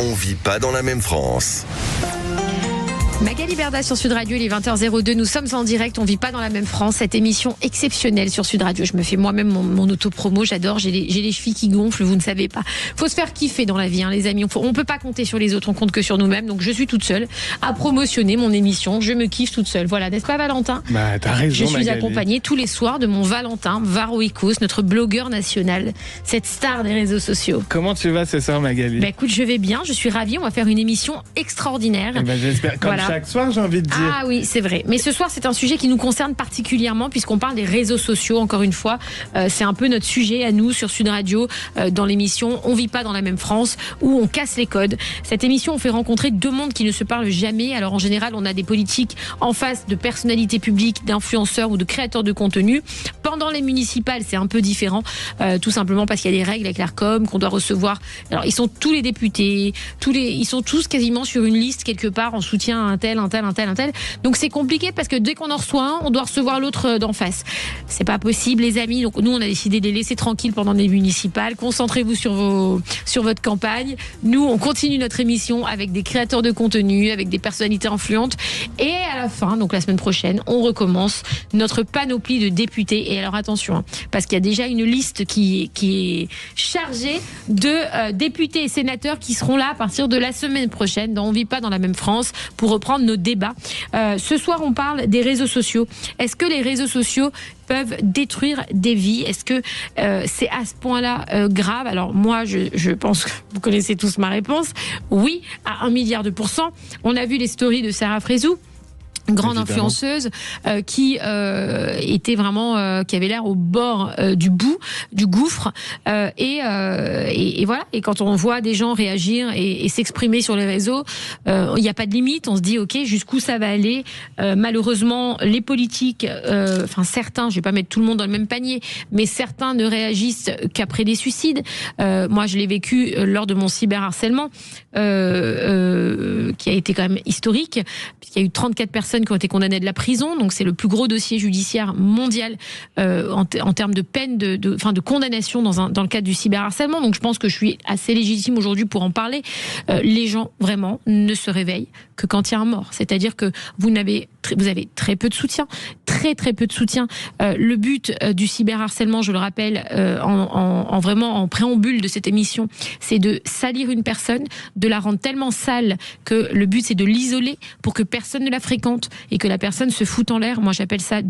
On vit pas dans la même France. Magali Berda sur Sud Radio, il est 20h02, nous sommes en direct, on vit pas dans la même France, cette émission exceptionnelle sur Sud Radio, je me fais moi-même mon auto-promo, j'adore, j'ai les chevilles qui gonflent, vous ne savez pas. Faut se faire kiffer dans la vie, les amis, on peut pas compter sur les autres, on compte que sur nous-mêmes, donc je suis toute seule à promotionner mon émission, je me kiffe toute seule, voilà, n'est-ce pas Valentin ? Bah t'as raison Je suis Magali. accompagnée tous les soirs de mon Valentin Varoïkos, notre blogueur national, cette star des réseaux sociaux. Comment tu vas ce soir Magali ? Bah écoute, je vais bien, je suis ravie, on va faire une émission extraordinaire. Eh ben, j'espère, comme Voilà. chaque soir j'ai envie de dire. Ah oui, c'est vrai. Mais ce soir, c'est un sujet qui nous concerne particulièrement puisqu'on parle des réseaux sociaux. Encore une fois, c'est un peu notre sujet à nous sur Sud Radio dans l'émission On vit pas dans la même France où on casse les codes. Cette émission, on fait rencontrer deux mondes qui ne se parlent jamais. Alors en général, on a des politiques en face de personnalités publiques, d'influenceurs ou de créateurs de contenu. Pendant les municipales, c'est un peu différent, tout simplement parce qu'il y a des règles avec l'Arcom qu'on doit recevoir. Alors ils sont tous les députés, ils sont tous quasiment sur une liste quelque part en soutien à un tel. Donc c'est compliqué parce que dès qu'on en reçoit un, on doit recevoir l'autre d'en face. C'est pas possible, les amis. Donc nous, on a décidé de les laisser tranquilles pendant les municipales. Concentrez-vous sur votre campagne. Nous, on continue notre émission avec des créateurs de contenu, avec des personnalités influentes. Et à la fin, donc la semaine prochaine, on recommence notre panoplie de députés. Et alors attention, parce qu'il y a déjà une liste qui est chargée de députés et sénateurs qui seront là à partir de la semaine prochaine. Donc on vit pas dans la même France pour reprendre nos débats. Ce soir, on parle des réseaux sociaux. Est-ce que les réseaux sociaux peuvent détruire des vies ? Est-ce que c'est à ce point-là grave ? Alors moi, je pense que vous connaissez tous ma réponse. Oui, à 1 milliard de %. On a vu les stories de Sarah Frézou, grande influenceuse qui était vraiment qui avait l'air au bord du gouffre et voilà, et quand on voit des gens réagir et s'exprimer sur les réseaux, il n'y a pas de limite, on se dit ok, jusqu'où ça va aller. Malheureusement les politiques, enfin certains, je vais pas mettre tout le monde dans le même panier, mais certains ne réagissent qu'après des suicides. Moi je l'ai vécu lors de mon cyberharcèlement qui a été quand même historique, puisqu'il y a eu 34 personnes qui ont été condamnées de la prison, donc c'est le plus gros dossier judiciaire mondial en termes de peine, de condamnation dans le cadre du cyberharcèlement. Donc je pense que je suis assez légitime aujourd'hui pour en parler. Les gens vraiment ne se réveillent que quand il y a un mort. C'est-à-dire que vous avez très peu de soutien, très peu de soutien. Le but du cyberharcèlement, je le rappelle, vraiment en préambule de cette émission, c'est de salir une personne, de la rendre tellement sale que le but c'est de l'isoler pour que personne ne la fréquente et que la personne se foute en l'air. Moi j'appelle ça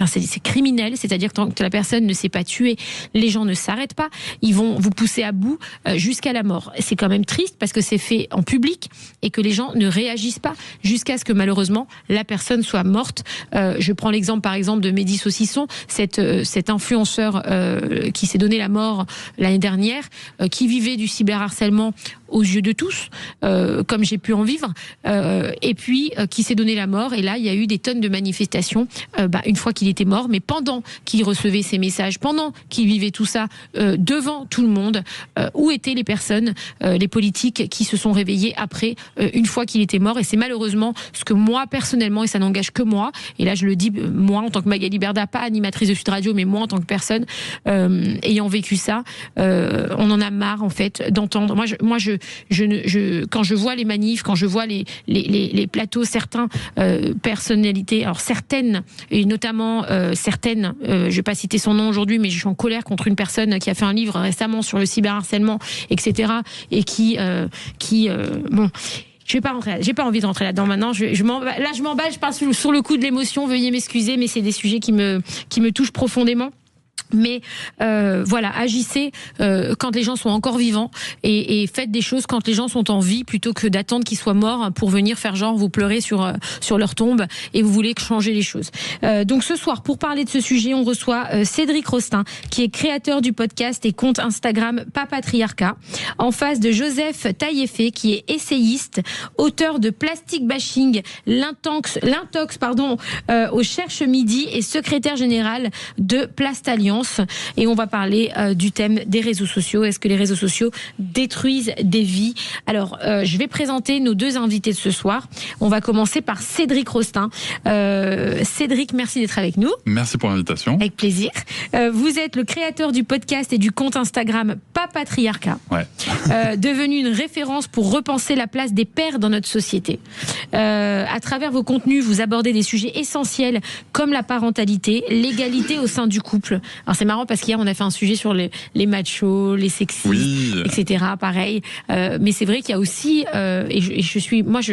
c'est criminel, c'est-à-dire que tant que la personne ne s'est pas tuée, les gens ne s'arrêtent pas, ils vont vous pousser à bout jusqu'à la mort. C'est quand même triste parce que c'est fait en public et que les gens ne réagissent pas jusqu'à ce que malheureusement la personne soit morte. Je prends l'exemple par exemple de Mehdi Saucisson, cet influenceur qui s'est donné la mort l'année dernière, qui vivait du cyberharcèlement aux yeux de tous, comme j'ai pu en vivre, et puis qui s'est donné la mort. Et là, il y a eu des tonnes de manifestations une fois qu'il était mort, mais pendant qu'il recevait ces messages, pendant qu'il vivait tout ça devant tout le monde, où étaient les personnes, les politiques qui se sont réveillés après, une fois qu'il était mort. Et c'est malheureusement ce que moi, personnellement, et ça n'engage que moi, et là je le dis, moi en tant que Magali Berda, pas animatrice de Sud Radio, mais moi en tant que personne ayant vécu ça, on en a marre en fait d'entendre. Moi, quand je vois les manifs, quand je vois les plateaux, certains personnalités, alors certaines, et notamment certaines, je vais pas citer son nom aujourd'hui, mais je suis en colère contre une personne qui a fait un livre récemment sur le cyberharcèlement, etc. et qui bon. J'ai pas envie de rentrer là-dedans maintenant. Je m'emballe, je parle sur le coup de l'émotion. Veuillez m'excuser, mais c'est des sujets qui me touchent profondément. Mais voilà, agissez quand les gens sont encore vivants et faites des choses quand les gens sont en vie plutôt que d'attendre qu'ils soient morts pour venir faire genre vous pleurer sur leur tombe et vous voulez changer les choses. Donc ce soir, pour parler de ce sujet, on reçoit Cédric Rostin, qui est créateur du podcast et compte Instagram Papatriarcat, en face de Joseph Taillefer, qui est essayiste, auteur de Plastic Bashing, l'intox au Cherche Midi et secrétaire général de Plast Alliance. France et on va parler du thème des réseaux sociaux. Est-ce que les réseaux sociaux détruisent des vies? Alors, je vais présenter nos deux invités de ce soir. On va commencer par Cédric Rostin. Cédric, merci d'être avec nous. Merci pour l'invitation. Avec plaisir. Vous êtes le créateur du podcast et du compte Instagram Papatriarcat. Ouais. Devenu une référence pour repenser la place des pères dans notre société. À travers vos contenus, vous abordez des sujets essentiels comme la parentalité, l'égalité au sein du couple. Alors c'est marrant parce qu'hier on a fait un sujet sur les machos, les sexistes, oui. etc. Pareil. Mais c'est vrai qu'il y a aussi, et je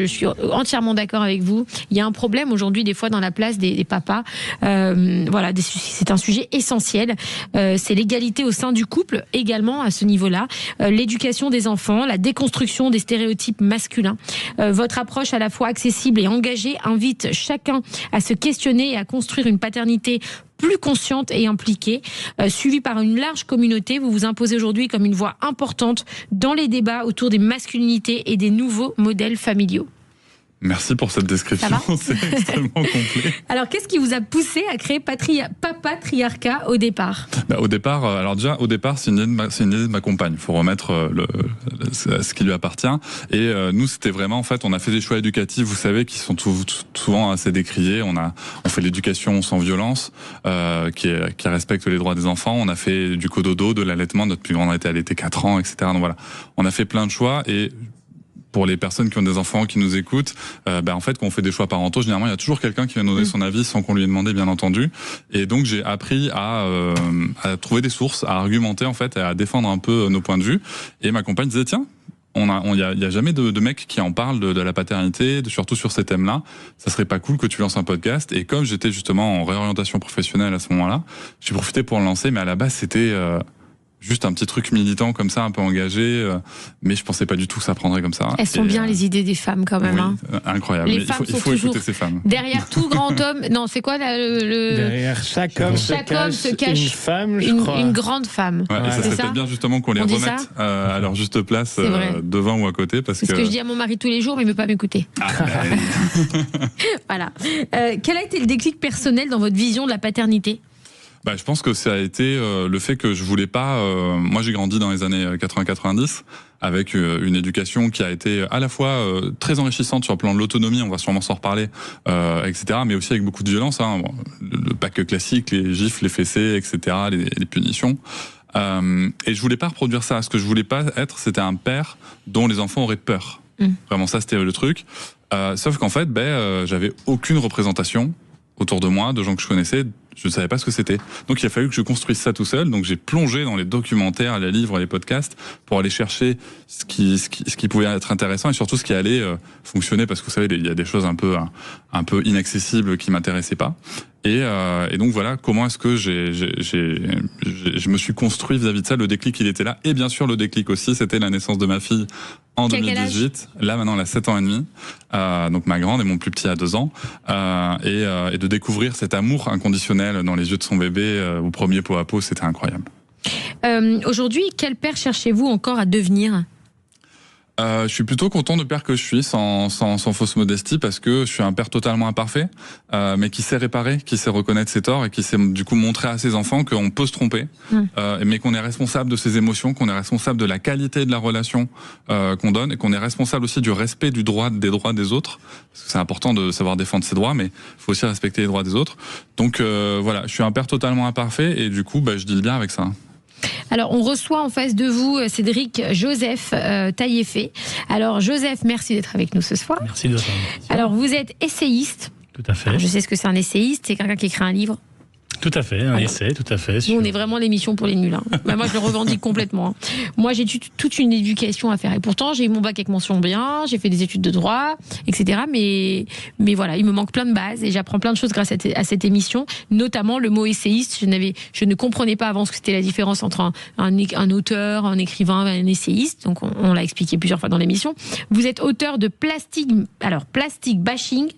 suis entièrement d'accord avec vous, il y a un problème aujourd'hui des fois dans la place des papas. Voilà, c'est un sujet essentiel. C'est l'égalité au sein du couple également à ce niveau-là. L'éducation des enfants, la déconstruction des stéréotypes masculins. Votre approche à la fois accessible et engagée invite chacun à se questionner et à construire une paternité plus consciente et impliquée, suivie par une large communauté. Vous vous imposez aujourd'hui comme une voix importante dans les débats autour des masculinités et des nouveaux modèles familiaux. Merci pour cette description, c'est extrêmement complet. Alors, qu'est-ce qui vous a poussé à créer Papatriarcat au départ ? Au départ, c'est une idée de ma compagne. Il faut remettre ce qui lui appartient. Et nous, c'était vraiment, en fait, on a fait des choix éducatifs, vous savez, qui sont souvent assez décriés. On fait l'éducation sans violence, qui respecte les droits des enfants. On a fait du cododo, de l'allaitement. Notre plus grande a été allaitée 4 ans, etc. Donc voilà, on a fait plein de choix et pour les personnes qui ont des enfants qui nous écoutent, en fait, quand on fait des choix parentaux, généralement, il y a toujours quelqu'un qui vient nous donner son avis sans qu'on lui ait demandé, bien entendu. Et donc, j'ai appris à trouver des sources, à argumenter, en fait, et à défendre un peu nos points de vue. Et ma compagne disait, tiens, il y a jamais de mecs qui en parlent de la paternité, surtout sur ces thèmes-là. Ça serait pas cool que tu lances un podcast. Et comme j'étais justement en réorientation professionnelle à ce moment-là, j'ai profité pour le lancer, mais à la base, c'était juste un petit truc militant comme ça, un peu engagé, mais je pensais pas du tout que ça prendrait comme ça. Elles sont bien les idées des femmes quand même. Oui, incroyable. Les mais femmes il faut écouter ces femmes. Derrière tout grand homme, non, c'est quoi Derrière chaque homme se cache une femme, je crois. Une grande femme. Ouais, et ça serait bien justement qu'on les remette à leur juste place devant ou à côté. C'est ce que je dis à mon mari tous les jours, mais il ne veut pas m'écouter. Voilà. Quel a été le déclic personnel dans votre vision de la paternité ? Je pense que ça a été le fait que je voulais pas. Moi, j'ai grandi dans les années 80-90 avec une éducation qui a été à la fois très enrichissante sur le plan de l'autonomie, on va sûrement s'en reparler, etc. Mais aussi avec beaucoup de violence. Le pack classique, les gifles, les fessées, etc. Les punitions. Et je voulais pas reproduire ça. Ce que je voulais pas être, c'était un père dont les enfants auraient peur. Vraiment, ça, c'était le truc. Sauf qu'en fait, j'avais aucune représentation autour de moi, de gens que je connaissais. Je ne savais pas ce que c'était. Donc il a fallu que je construise ça tout seul. Donc j'ai plongé dans les documentaires, les livres, les podcasts pour aller chercher ce qui pouvait être intéressant et surtout ce qui allait fonctionner, parce que vous savez, il y a des choses un peu inaccessibles qui m'intéressaient pas. Et donc voilà, comment est-ce que je me suis construit vis-à-vis de ça. Le déclic, il était là. Et bien sûr, le déclic aussi, c'était la naissance de ma fille en 2018. Là, maintenant, elle a 7 ans et demi. Donc ma grande et mon plus petit a 2 ans. Et de découvrir cet amour inconditionnel dans les yeux de son bébé au premier pot à pot, c'était incroyable. Aujourd'hui, quel père cherchez-vous encore à devenir ? Je suis plutôt content de père que je suis, sans fausse modestie, parce que je suis un père totalement imparfait, mais qui sait réparer, qui sait reconnaître ses torts et qui sait du coup montrer à ses enfants qu'on peut se tromper, mais qu'on est responsable de ses émotions, qu'on est responsable de la qualité de la relation qu'on donne, et qu'on est responsable aussi du respect des droits des autres, parce que c'est important de savoir défendre ses droits, mais il faut aussi respecter les droits des autres. Donc voilà, je suis un père totalement imparfait, et du coup je deal bien avec ça. Alors, on reçoit en face de vous Cédric Joseph Taillefer. Alors, Joseph, merci d'être avec nous ce soir. Merci de votre invitation. Alors, vous êtes essayiste. Tout à fait. Alors, je sais ce que c'est un essayiste, c'est quelqu'un qui écrit un livre. Tout à fait, un essai, tout à fait. Nous, on est vraiment l'émission pour les nuls. Moi, je le revendique complètement. Moi, j'ai toute une éducation à faire. Et pourtant, j'ai eu mon bac avec mention bien, j'ai fait des études de droit, etc. Mais voilà, il me manque plein de bases et j'apprends plein de choses grâce à cette émission, notamment le mot essayiste. Je ne comprenais pas avant ce que c'était la différence entre un auteur, un écrivain, un essayiste. Donc, on l'a expliqué plusieurs fois dans l'émission. Vous êtes auteur de Plastic Bashing,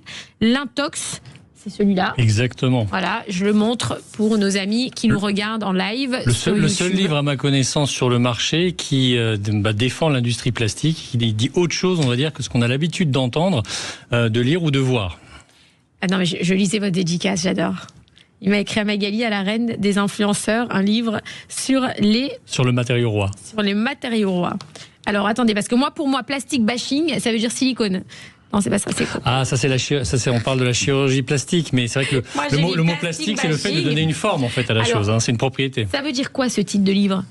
l'intox. C'est celui-là. Exactement. Voilà, je le montre pour nos amis qui nous regardent en live. Le seul livre à ma connaissance sur le marché qui défend l'industrie plastique, qui dit autre chose, on va dire, que ce qu'on a l'habitude d'entendre, de lire ou de voir. Ah non, mais je lisais votre dédicace, j'adore. Il m'a écrit à Magali, à la reine des influenceurs, un livre sur le matériau roi. Sur les matériaux rois. Alors attendez, parce que pour moi, plastique bashing, ça veut dire silicone. Non, c'est pas ça, c'est quoi? Ah, ça on parle de la chirurgie plastique, mais c'est vrai que le mot plastique, c'est le fait de donner une forme en fait à la chose, c'est une propriété. Ça veut dire quoi ce titre de livre?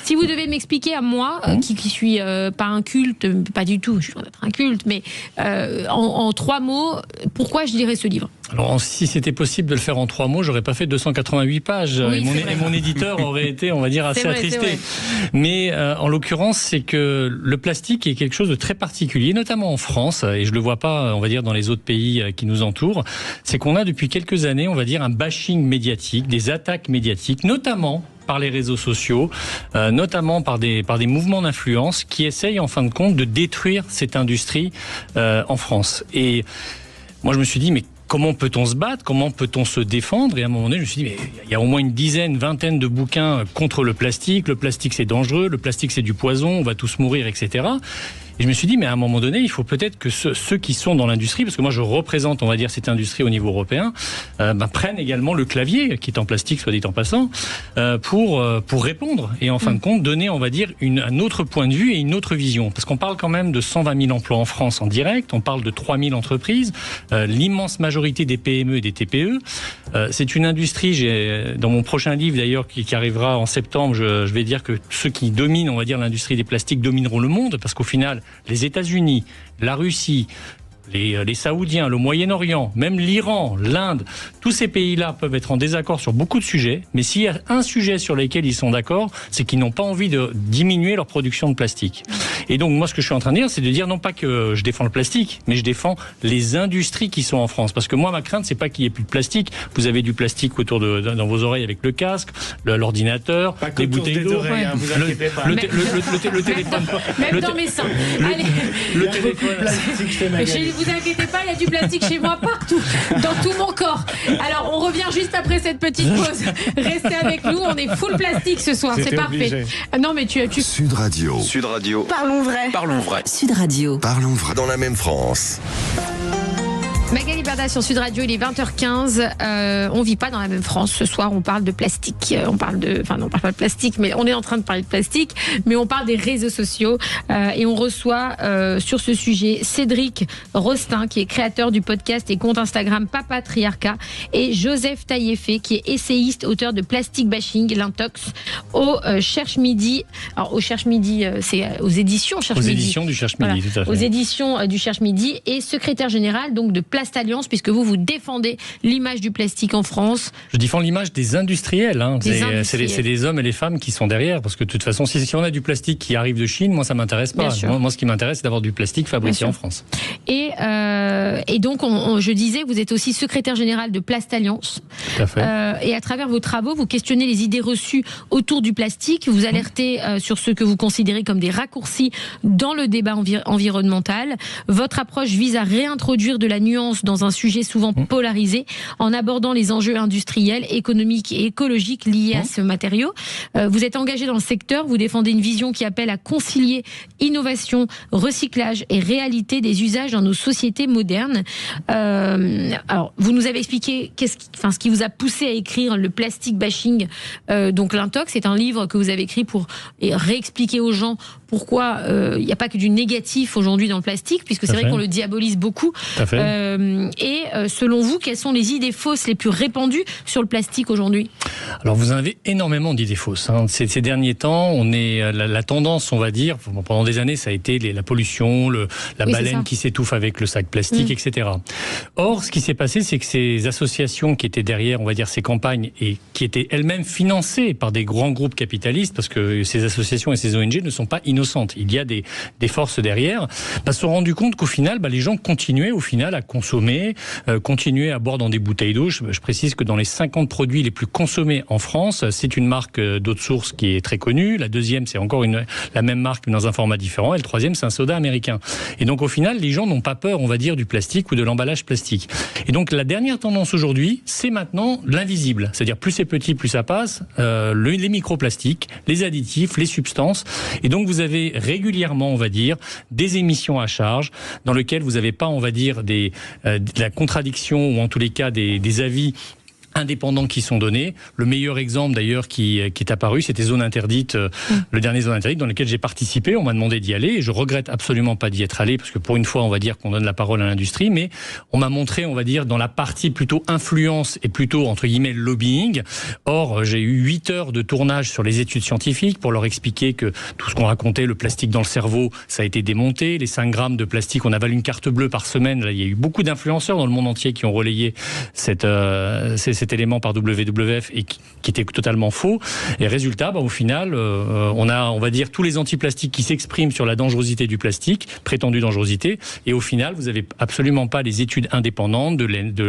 Si vous devez m'expliquer à moi, qui suis pas un culte, pas du tout, je suis loin d'être un culte, mais en 3 mots, pourquoi je lirais ce livre? Alors, si c'était possible de le faire en 3 mots, j'aurais pas fait 288 pages. Oui, et mon éditeur aurait été, on va dire, assez attristé. Mais en l'occurrence, c'est que le plastique est quelque chose de très particulier, notamment en France, et je le vois pas, on va dire, dans les autres pays qui nous entourent. C'est qu'on a depuis quelques années, on va dire, un bashing médiatique, des attaques médiatiques, notamment par les réseaux sociaux, notamment par des mouvements d'influence qui essayent, en fin de compte, de détruire cette industrie en France. Et moi, je me suis dit, mais comment peut-on se battre? Comment peut-on se défendre? Et à un moment donné, je me suis dit, mais il y a au moins une dizaine, vingtaine de bouquins contre le plastique. Le plastique, c'est dangereux. Le plastique, c'est du poison. On va tous mourir, etc. Et je me suis dit, mais à un moment donné, il faut peut-être que ceux qui sont dans l'industrie, parce que moi je représente, on va dire, cette industrie au niveau européen, prennent également le clavier, qui est en plastique, soit dit en passant, pour répondre. Et en fin de compte, donner, on va dire, un autre point de vue et une autre vision. Parce qu'on parle quand même de 120 000 emplois en France en direct, on parle de 3 000 entreprises, l'immense majorité des PME et des TPE. C'est une industrie, dans mon prochain livre d'ailleurs, qui arrivera en septembre, je vais dire que ceux qui dominent, on va dire, l'industrie des plastiques domineront le monde, parce qu'au final, les États-Unis, la Russie, les Saoudiens, le Moyen-Orient, même l'Iran, l'Inde, tous ces pays-là peuvent être en désaccord sur beaucoup de sujets, mais s'il y a un sujet sur lequel ils sont d'accord, c'est qu'ils n'ont pas envie de diminuer leur production de plastique. Et donc moi, ce que je suis en train de dire, c'est de dire non pas que je défends le plastique, mais je défends les industries qui sont en France. Parce que moi, ma crainte, c'est pas qu'il y ait plus de plastique. Vous avez du plastique autour dans vos oreilles avec le casque, l'ordinateur, les bouteilles d'eau, le téléphone. Même dans mes seins. Allez. Le téléphone plastique chez Magali. Vous inquiétez pas, il y a du plastique chez moi partout, dans tout mon corps. Alors, on revient juste après cette petite pause. Restez avec nous, on est full plastique ce soir, c'est parfait. Non, mais tu... Sud Radio. Sud Radio. Parlons vrai. Parlons vrai. Sud Radio. Parlons vrai dans la même France. Magali Berda sur Sud Radio, il est 20h15. On vit pas dans la même France. Ce soir, on parle de plastique. On parle pas de plastique, mais on est en train de parler de plastique. Mais on parle des réseaux sociaux. Et on reçoit sur ce sujet Cédric Rostin, qui est créateur du podcast et compte Instagram Papatriarcat, et Joseph Taillefer, qui est essayiste, auteur de Plastic Bashing, l'Intox, au Cherche Midi. Alors, au Cherche Midi, c'est aux éditions Cherche Midi. Aux éditions du Cherche Midi, tout à fait. Aux éditions du Cherche Midi, et secrétaire général donc de Alliance, puisque vous défendez l'image du plastique en France. Je défends l'image des industriels. C'est les hommes et les femmes qui sont derrière, parce que de toute façon, si on a du plastique qui arrive de Chine, moi ça m'intéresse pas. Moi, ce qui m'intéresse, c'est d'avoir du plastique fabriqué en France. Et donc, je disais, vous êtes aussi secrétaire général de Plastalliance. Tout à fait. Et à travers vos travaux, vous questionnez les idées reçues autour du plastique. Vous alertez sur ce que vous considérez comme des raccourcis dans le débat environnemental. Votre approche vise à réintroduire de la nuance dans un sujet souvent polarisé, en abordant les enjeux industriels, économiques et écologiques liés à ce matériau. Vous êtes engagé dans le secteur, vous défendez une vision qui appelle à concilier innovation, recyclage et réalité des usages dans nos sociétés modernes. Alors, vous nous avez expliqué ce qui vous a poussé à écrire le Plastic Bashing, donc l'Intox. C'est un livre que vous avez écrit pour réexpliquer aux gens pourquoi il n'y a pas que du négatif aujourd'hui dans le plastique, puisque c'est vrai qu'on le diabolise beaucoup. Et selon vous, quelles sont les idées fausses les plus répandues sur le plastique aujourd'hui? Alors vous en avez énormément d'idées fausses. Ces derniers temps, on est la tendance, on va dire, pendant des années, ça a été la pollution, la baleine qui s'étouffe avec le sac plastique, etc. Or, ce qui s'est passé, c'est que ces associations qui étaient derrière, on va dire, ces campagnes, et qui étaient elles-mêmes financées par des grands groupes capitalistes, parce que ces associations et ces ONG ne sont pas innocentes. Il y a des forces derrière, se sont rendus compte qu'au final, les gens continuaient au final à consommer, continuer à boire dans des bouteilles d'eau. Je précise que dans les 50 produits les plus consommés en France, c'est une marque d'eau de source qui est très connue. La deuxième, c'est encore la même marque, mais dans un format différent. Et le troisième, c'est un soda américain. Et donc, au final, les gens n'ont pas peur, on va dire, du plastique ou de l'emballage plastique. Et donc, la dernière tendance aujourd'hui, c'est maintenant l'invisible. C'est-à-dire, plus c'est petit, plus ça passe. Les microplastiques, les additifs, les substances. Et donc, vous avez régulièrement, on va dire, des émissions à charge dans lesquelles vous n'avez pas, on va dire, de la contradiction, ou en tous les cas des avis indépendants qui sont donnés. Le meilleur exemple d'ailleurs qui est apparu, c'était Zone Interdite, le dernier Zone Interdite dans lequel j'ai participé. On m'a demandé d'y aller et je regrette absolument pas d'y être allé parce que pour une fois, on va dire qu'on donne la parole à l'industrie, mais on m'a montré, on va dire, dans la partie plutôt influence et plutôt, entre guillemets, lobbying. Or, j'ai eu 8 heures de tournage sur les études scientifiques pour leur expliquer que tout ce qu'on racontait, le plastique dans le cerveau, ça a été démonté. Les 5 grammes de plastique, on avale une carte bleue par semaine. Là, il y a eu beaucoup d'influenceurs dans le monde entier qui ont relayé cet élément par WWF et qui était totalement faux. Et résultat, au final, on a, on va dire, tous les antiplastiques qui s'expriment sur la dangerosité du plastique, prétendue dangerosité, et au final, vous n'avez absolument pas les études indépendantes de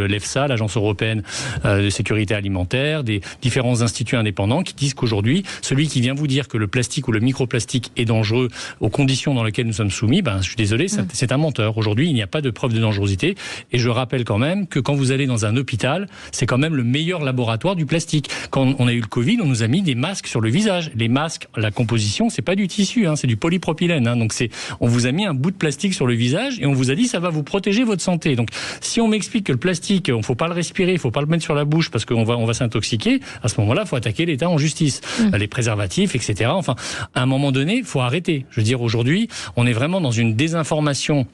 l'EFSA, l'Agence européenne de sécurité alimentaire, des différents instituts indépendants qui disent qu'aujourd'hui, celui qui vient vous dire que le plastique ou le microplastique est dangereux aux conditions dans lesquelles nous sommes soumis, je suis désolé, c'est un menteur. Aujourd'hui, il n'y a pas de preuve de dangerosité, et je rappelle quand même que quand vous allez dans un hôpital, c'est quand même le meilleur laboratoire du plastique. Quand on a eu le Covid, on nous a mis des masques sur le visage. Les masques, la composition, c'est pas du tissu, c'est du polypropylène. Donc on vous a mis un bout de plastique sur le visage et on vous a dit ça va vous protéger votre santé. Donc si on m'explique que le plastique, on faut pas le respirer, il faut pas le mettre sur la bouche parce qu'on va s'intoxiquer, à ce moment-là, il faut attaquer l'État en justice. Les préservatifs, etc. Enfin, à un moment donné, il faut arrêter. Je veux dire, aujourd'hui, on est vraiment dans une désinformation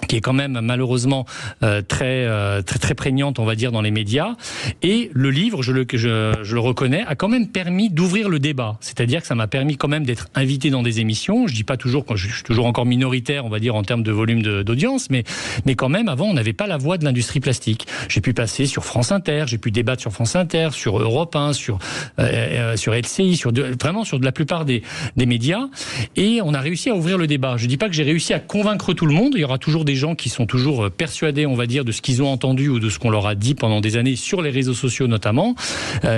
qui est quand même malheureusement très prégnante, on va dire, dans les médias. Et le livre, je le reconnais, a quand même permis d'ouvrir le débat. C'est-à-dire que ça m'a permis quand même d'être invité dans des émissions. Je dis pas toujours, quand je suis toujours encore minoritaire, on va dire, en termes de volume d'audience, mais quand même, avant, on n'avait pas la voix de l'industrie plastique. J'ai pu passer sur France Inter, j'ai pu débattre sur France Inter, sur Europe 1, sur LCI, vraiment sur de la plupart des médias. Et on a réussi à ouvrir le débat. Je dis pas que j'ai réussi à convaincre tout le monde. Il y aura toujours des gens qui sont toujours persuadés, on va dire, de ce qu'ils ont entendu ou de ce qu'on leur a dit pendant des années sur les réseaux sociaux notamment.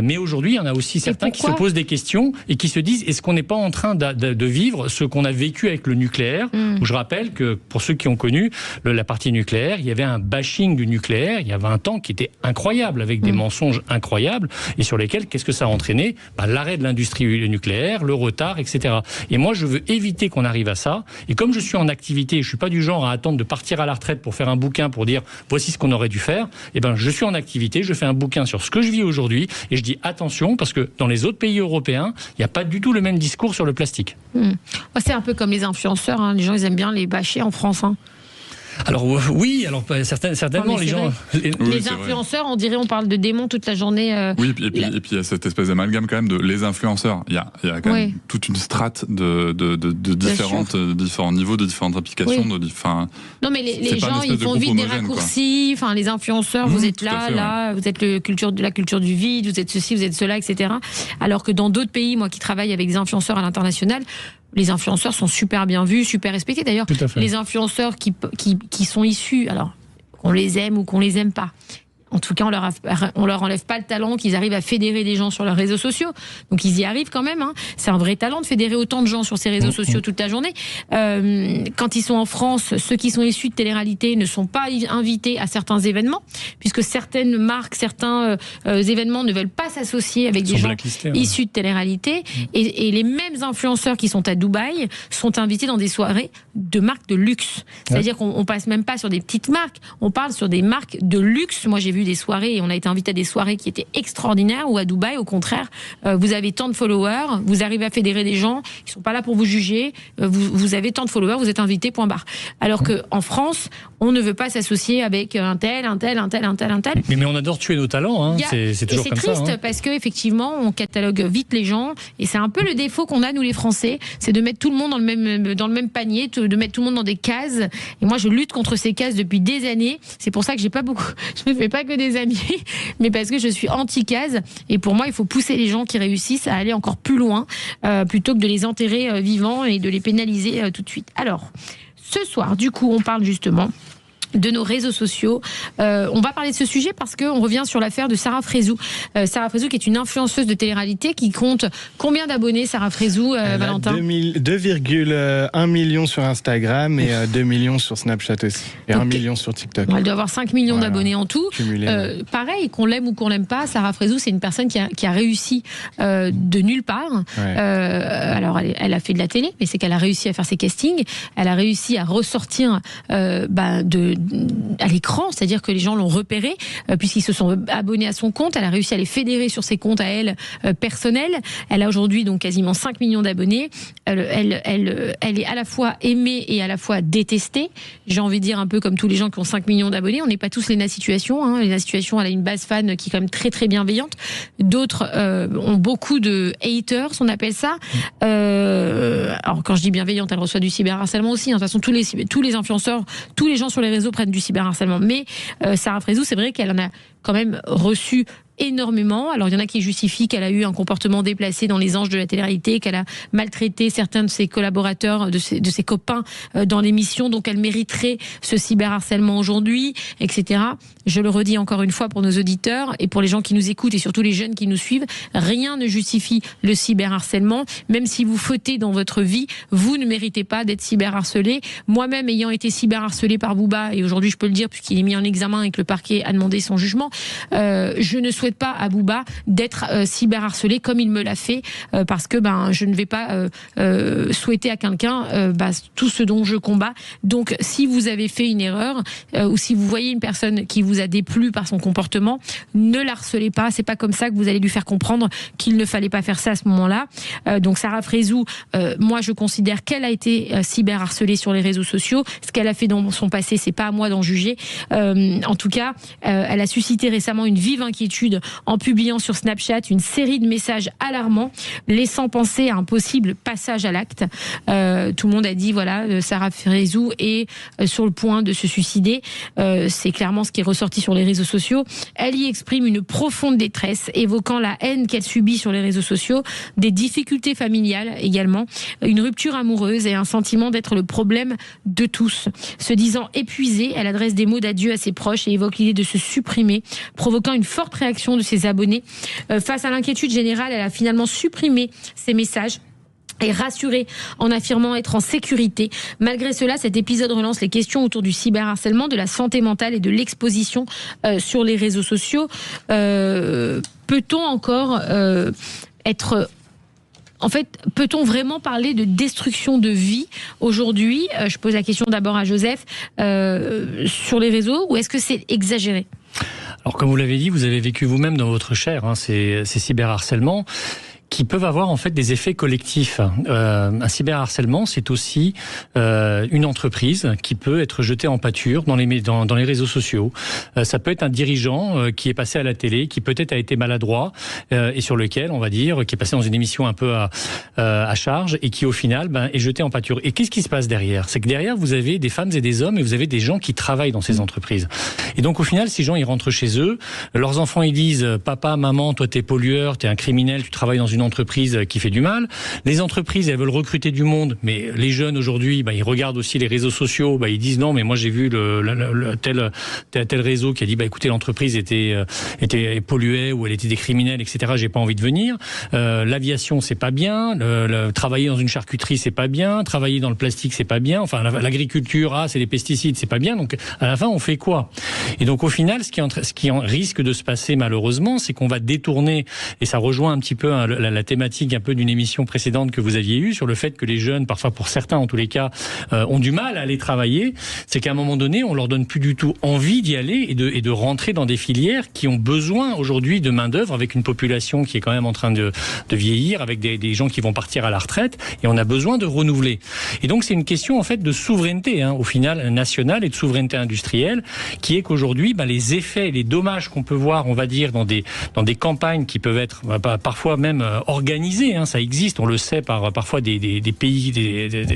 Mais aujourd'hui, il y en a aussi certains qui se posent des questions et qui se disent, est-ce qu'on n'est pas en train de vivre ce qu'on a vécu avec le nucléaire, où je rappelle que pour ceux qui ont connu la partie nucléaire, il y avait un bashing du nucléaire il y a 20 ans qui était incroyable, avec des mensonges incroyables et sur lesquels, qu'est-ce que ça a entraîné ? L'arrêt de l'industrie nucléaire, le retard, etc. Et moi, je veux éviter qu'on arrive à ça. Et comme je suis en activité, je suis pas du genre à attendre de partir à la retraite pour faire un bouquin pour dire voici ce qu'on aurait dû faire, je suis en activité, je fais un bouquin sur ce que je vis aujourd'hui et je dis attention parce que dans les autres pays européens, il n'y a pas du tout le même discours sur le plastique. C'est un peu comme les influenceurs, les gens ils aiment bien les bâcher en France. Alors oui, certainement les gens... Les influenceurs, on dirait on parle de démons toute la journée. Oui, et puis il y a cette espèce d'amalgame quand même de les influenceurs. Il y a quand même toute une strate de différents niveaux, de différentes applications. Non mais les gens, ils font vite des raccourcis. Enfin, les influenceurs, vous êtes là, vous êtes la culture du vide, vous êtes ceci, vous êtes cela, etc. Alors que dans d'autres pays, moi qui travaille avec des influenceurs à l'international, les influenceurs sont super bien vus, super respectés. D'ailleurs, les influenceurs qui sont issus, alors qu'on les aime ou qu'on les aime pas, en tout cas, on leur enlève pas le talent qu'ils arrivent à fédérer des gens sur leurs réseaux sociaux. Donc ils y arrivent quand même. C'est un vrai talent de fédérer autant de gens sur ces réseaux sociaux toute la journée. Quand ils sont en France, ceux qui sont issus de télé-réalité ne sont pas invités à certains événements, puisque certaines marques, certains événements ne veulent pas s'associer avec des gens issus de télé-réalité. Et les mêmes influenceurs qui sont à Dubaï sont invités dans des soirées de marques de luxe. C'est-à-dire qu'on passe même pas sur des petites marques, on parle sur des marques de luxe. Moi, j'ai vu des soirées et on a été invité à des soirées qui étaient extraordinaires, ou à Dubaï, au contraire, vous avez tant de followers, vous arrivez à fédérer des gens qui sont pas là pour vous juger, vous avez tant de followers, vous êtes invité, point barre. Alors qu'en France, on ne veut pas s'associer avec un tel. Mais on adore tuer nos talents, c'est toujours comme ça. C'est triste parce qu'effectivement, on catalogue vite les gens, et c'est un peu le défaut qu'on a, nous les Français, c'est de mettre tout le monde dans le même panier, de mettre tout le monde dans des cases. Et moi, je lutte contre ces cases depuis des années. C'est pour ça que je ne fais pas que des amis, mais parce que je suis anti-case. Et pour moi, il faut pousser les gens qui réussissent à aller encore plus loin, plutôt que de les enterrer vivants et de les pénaliser tout de suite. Alors, ce soir, du coup, on parle justement de nos réseaux sociaux. On va parler de ce sujet parce qu'on revient sur l'affaire de Sarah Frézou. Sarah Frézou, qui est une influenceuse de télé-réalité, qui compte combien d'abonnés, Sarah Frézou, Valentin ? 2,1 millions sur Instagram et 2 millions sur Snapchat aussi. Et 1 million sur TikTok. Elle doit avoir 5 millions d'abonnés en tout. Pareil, qu'on l'aime ou qu'on l'aime pas, Sarah Frézou, c'est une personne qui a réussi de nulle part. Alors, elle a fait de la télé, mais c'est qu'elle a réussi à faire ses castings. Elle a réussi à ressortir à l'écran, c'est-à-dire que les gens l'ont repéré puisqu'ils se sont abonnés à son compte. Elle a réussi à les fédérer sur ses comptes à elle personnels. Elle a aujourd'hui donc quasiment 5 millions d'abonnés. Elle est à la fois aimée et à la fois détestée. J'ai envie de dire un peu comme tous les gens qui ont 5 millions d'abonnés. On n'est pas tous Léna Situation. Hein. Léna Situation, elle a une base fan qui est quand même très très bienveillante. D'autres ont beaucoup de haters, on appelle ça. Alors quand je dis bienveillante, elle reçoit du cyberharcèlement aussi. De toute façon, tous les influenceurs, tous les gens sur les réseaux prennent du cyberharcèlement. Mais Sarah Frézou, c'est vrai qu'elle en a quand même reçu énormément. Alors il y en a qui justifient qu'elle a eu un comportement déplacé dans les anges de la télé-réalité, qu'elle a maltraité certains de ses collaborateurs, de ses copains dans l'émission, donc elle mériterait ce cyberharcèlement aujourd'hui, etc. Je le redis encore une fois pour nos auditeurs et pour les gens qui nous écoutent et surtout les jeunes qui nous suivent, rien ne justifie le cyberharcèlement. Même si vous fautez dans votre vie, vous ne méritez pas d'être cyberharcelé. Moi-même ayant été cyberharcelé par Booba, et aujourd'hui je peux le dire puisqu'il est mis en examen et que le parquet a demandé son jugement, je ne souhaite pas à Booba d'être cyberharcelé comme il me l'a fait, parce que je ne vais pas souhaiter à quelqu'un tout ce dont je combats. Donc si vous avez fait une erreur ou si vous voyez une personne qui vous a déplu par son comportement, ne la harcelez pas. C'est pas comme ça que vous allez lui faire comprendre qu'il ne fallait pas faire ça à ce moment-là. Donc Sarah Frézou, moi je considère qu'elle a été cyberharcelée sur les réseaux sociaux. Ce qu'elle a fait dans son passé, c'est pas à moi d'en juger. En tout cas, elle a suscité récemment une vive inquiétude en publiant sur Snapchat une série de messages alarmants, laissant penser à un possible passage à l'acte. Tout le monde a dit, voilà, Sarah Frézou est sur le point de se suicider. C'est clairement ce qui est ressorti sur les réseaux sociaux. Elle y exprime une profonde détresse, évoquant la haine qu'elle subit sur les réseaux sociaux, des difficultés familiales également, une rupture amoureuse et un sentiment d'être le problème de tous. Se disant épuisée, elle adresse des mots d'adieu à ses proches et évoque l'idée de se supprimer, provoquant une forte réaction de ses abonnés. Face à l'inquiétude générale, elle a finalement supprimé ses messages et rassuré en affirmant être en sécurité. Malgré cela, cet épisode relance les questions autour du cyberharcèlement, de la santé mentale et de l'exposition sur les réseaux sociaux. Peut-on encore être... En fait, peut-on vraiment parler de destruction de vie aujourd'hui ? Je pose la question d'abord à Joseph, sur les réseaux, ou est-ce que c'est exagéré ? Alors, comme vous l'avez dit, vous avez vécu vous-même dans votre chair ces cyberharcèlements qui peuvent avoir en fait des effets collectifs. Un cyberharcèlement, c'est aussi une entreprise qui peut être jetée en pâture dans les réseaux sociaux. Ça peut être un dirigeant qui est passé à la télé, qui peut-être a été maladroit et sur lequel, on va dire, qui est passé dans une émission un peu à charge et qui au final est jeté en pâture. Et qu'est-ce qui se passe derrière ? C'est que derrière, vous avez des femmes et des hommes et vous avez des gens qui travaillent dans ces entreprises. Et donc au final, ces gens, ils rentrent chez eux, leurs enfants, ils disent « Papa, maman, toi t'es pollueur, t'es un criminel, tu travailles dans une entreprise qui fait du mal ». Les entreprises, elles veulent recruter du monde, mais les jeunes aujourd'hui, ils regardent aussi les réseaux sociaux, ils disent non, mais moi j'ai vu tel réseau qui a dit écoutez, l'entreprise était polluée ou elle était des criminels, etc. J'ai pas envie de venir. L'aviation, c'est pas bien. Travailler dans une charcuterie, c'est pas bien. Travailler dans le plastique, c'est pas bien. Enfin, l'agriculture, c'est des pesticides, c'est pas bien. Donc à la fin, on fait quoi ? Et donc au final, ce qui risque de se passer malheureusement, c'est qu'on va détourner, et ça rejoint un petit peu la thématique un peu d'une émission précédente que vous aviez eue sur le fait que les jeunes, parfois pour certains en tous les cas, ont du mal à aller travailler. C'est qu'à un moment donné, on leur donne plus du tout envie d'y aller et de rentrer dans des filières qui ont besoin aujourd'hui de main d'œuvre, avec une population qui est quand même en train de vieillir, avec des gens qui vont partir à la retraite, et on a besoin de renouveler. Et donc c'est une question en fait de souveraineté, au final nationale, et de souveraineté industrielle, qui est qu'aujourd'hui, les effets, les dommages qu'on peut voir, on va dire, dans des campagnes qui peuvent être parfois même organisées, ça existe, on le sait, parfois des pays,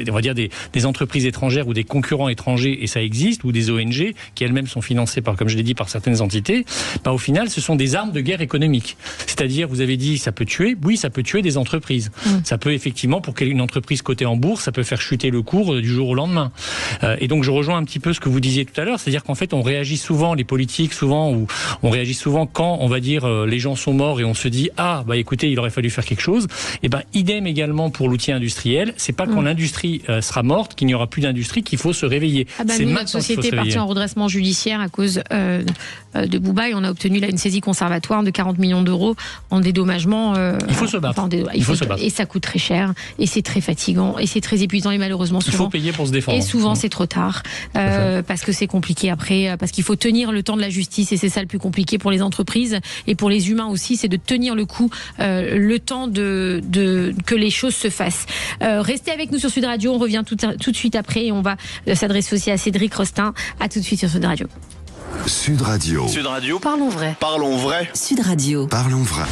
on va dire des entreprises étrangères ou des concurrents étrangers, et ça existe, ou des ONG qui elles-mêmes sont financées comme je l'ai dit, par certaines entités. Au final, ce sont des armes de guerre économique. C'est-à-dire, vous avez dit, ça peut tuer. Oui, ça peut tuer des entreprises. Ça peut effectivement, pour une entreprise cotée en bourse, ça peut faire chuter le cours du jour au lendemain. Et donc, je rejoins un petit peu ce que vous disiez tout à l'heure, c'est-à-dire qu'en fait, on réagit souvent, les politiques souvent, ou on réagit souvent quand, on va dire, les gens sont morts et on se dit, écoutez, il aurait fallu faire faire quelque chose. Et ben, idem également pour l'outil industriel. C'est pas quand l'industrie sera morte qu'il n'y aura plus d'industrie qu'il faut se réveiller. C'est nous, notre société est partie en redressement judiciaire à cause de Booba et on a obtenu là une saisie conservatoire de 40 millions d'euros en dédommagement. Il faut se battre. Il faut se battre. Et ça coûte très cher et c'est très fatigant et c'est très épuisant et malheureusement souvent. Il faut payer pour se défendre. Et souvent c'est trop tard parce que c'est compliqué après, parce qu'il faut tenir le temps de la justice et c'est ça le plus compliqué pour les entreprises et pour les humains aussi, c'est de tenir le coup, le temps que les choses se fassent. Restez avec nous sur Sud Radio, on revient tout de suite après et on va s'adresser aussi à Cédric Rostin. À tout de suite sur Sud Radio. Sud Radio. Sud Radio. Parlons vrai. Parlons vrai. Sud Radio. Parlons vrai.